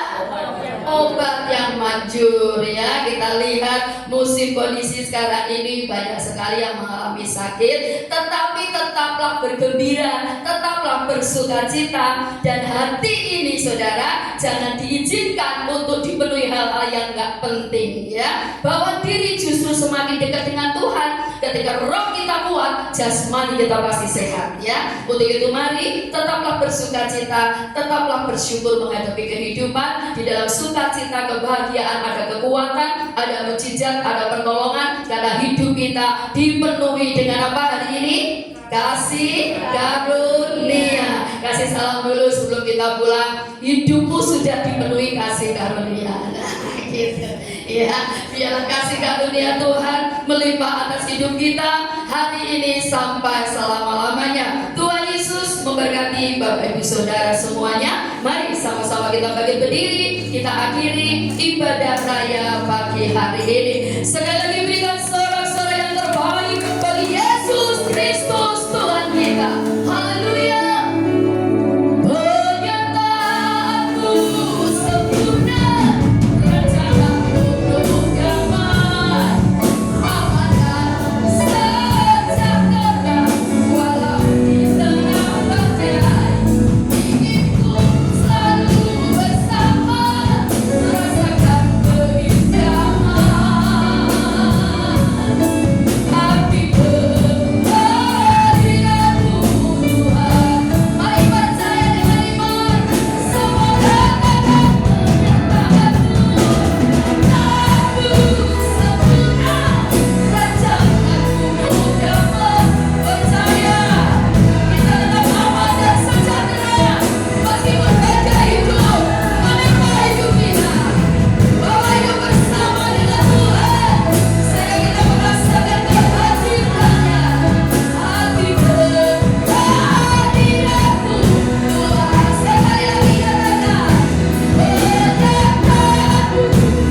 obat yang manjur ya. Kita lihat musim kondisi sekarang ini banyak sekali yang mengalami sakit, tetapi tetaplah bergembira, tetaplah bersukacita, dan hati ini saudara jangan diizinkan untuk dipenuhi hal-hal yang gak penting ya. Bawa diri justru semakin dekat dengan Tuhan. Ketika roh kita kuat, jasmani kita pasti sehat ya. Untuk itu mari tetaplah bersukacita, tetaplah bersyukur menghadapi kehidupan. Di dalam sukacita, kebahagiaan, ada kekuatan, ada mujizat, ada pertolongan, karena hidup kita dipenuhi dengan apa hari ini? Kasih karunia. Kasih salam dulu sebelum kita pulang. Hidupmu sudah dipenuhi kasih karunia. Nah, gitu. Ya, biarlah kasih karunia Tuhan melimpah atas hidup kita hari ini sampai selama-lamanya. Tuhan Yesus memberkati Bapak Ibu Saudara semuanya. Mari sama-sama kita bangkit berdiri, kita akhiri ibadah raya pagi hari ini. Sekali lagi berikan sorak-sorai yang terbaik bagi Yesus Kristus Tuhan kita. Haleluya. Penyertaanmu sempurna, rencanamu penuh damai, aman dan sejahtera walau di tengah badai. Inginku selalu bersama, rasakan keindahan. Arti kehadiranmu Tuhan. Mari percaya dengan iman, semua katakan penyertaanmu. Aku sempurna, rencanamu penuh damai. Percaya kita tetap aman dan sejahtera meskipun badai itu menimpa hidup kita. Bahwa hidup bersama dengan Tuhan, sehingga kita merasakan kehadirannya. Hati kehadiranmu Tuhan. Sekali lagi katakan, penyertaanmu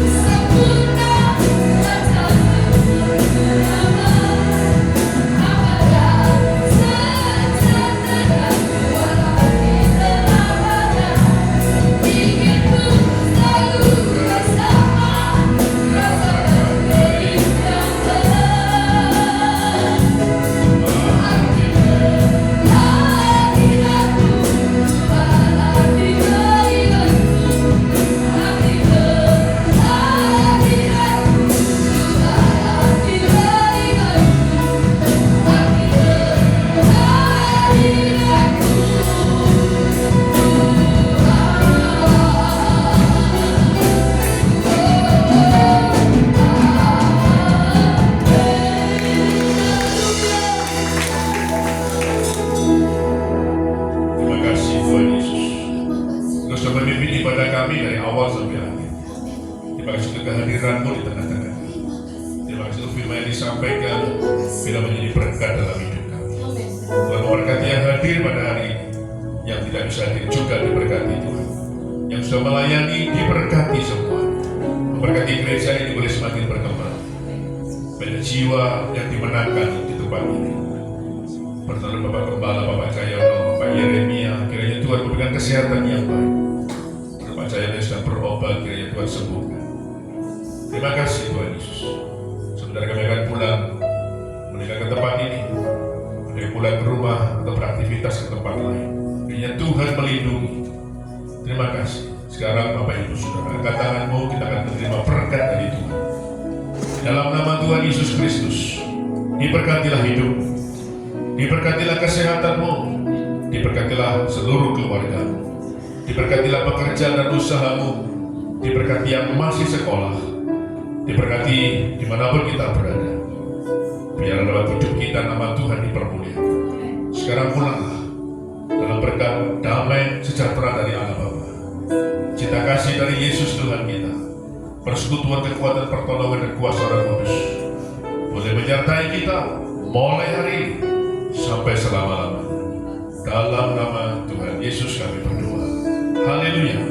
sempurna, rencanamu penuh damai, aman dan sejahtera walau di tengah badai. Inginku selalu bersama, rasakan keindahan. Arti kehadiranmu Tuhan, arti kehadiranmu, arti kehadiranmu Tuhan, arti kehadiranmu, Terima kasih Tuhan Yesus. Engkau sudah memimpin ibadah kami dari awal sampai akhir. Terima kasih untuk kehadiran-Mu di tengah-tengah. Terima kasih untuk firman yang disampaikan bila menjadi berkat dalam hidup kami. Tuhan memberkati yang hadir pada hari ini, yang tidak bisa hadir juga diberkati Tuhan. Yang sudah melayani diberkati semua. Memberkati gereja ini boleh semakin berkembang. Banyak jiwa yang dimenangkan di tempat ini. Pertolongan Bapak Gembala, Bapak Cahyono, Pak Yeremia, kiranya Tuhan memberikan kesehatan yang baik. Bapak Cahyono yang sedang berobat, kiranya Tuhan sembuhkan. Terima kasih Tuhan Yesus. Sebentar kami akan pulang, meninggalkan tempat ini, ada yang pulang ke rumah atau beraktivitas ke tempat lain. Kiranya Tuhan melindungi. Terima kasih. Sekarang Bapak Ibu Saudara, angkat tanganmu, kita akan menerima berkat dari Tuhan. Dalam nama Tuhan Yesus Kristus, diberkatilah hidupmu, diberkatilah kesehatanmu, diberkatilah seluruh keluargamu, diberkatilah pekerjaan dan usahamu, diberkati yang masih sekolah, diberkati dimanapun kita berada. Biar dalam hidup kita nama Tuhan dipermuliakan. Sekarang pulanglah dalam berkat damai sejahtera dari Allah Bapa, cinta kasih dari Yesus Tuhan kita, persekutuan kekuatan pertolongan dan kuasa Roh Kudus boleh menyertai kita mulai hari ini sampai selama-lamanya. Dalam nama Tuhan Yesus kami berdoa. Haleluya.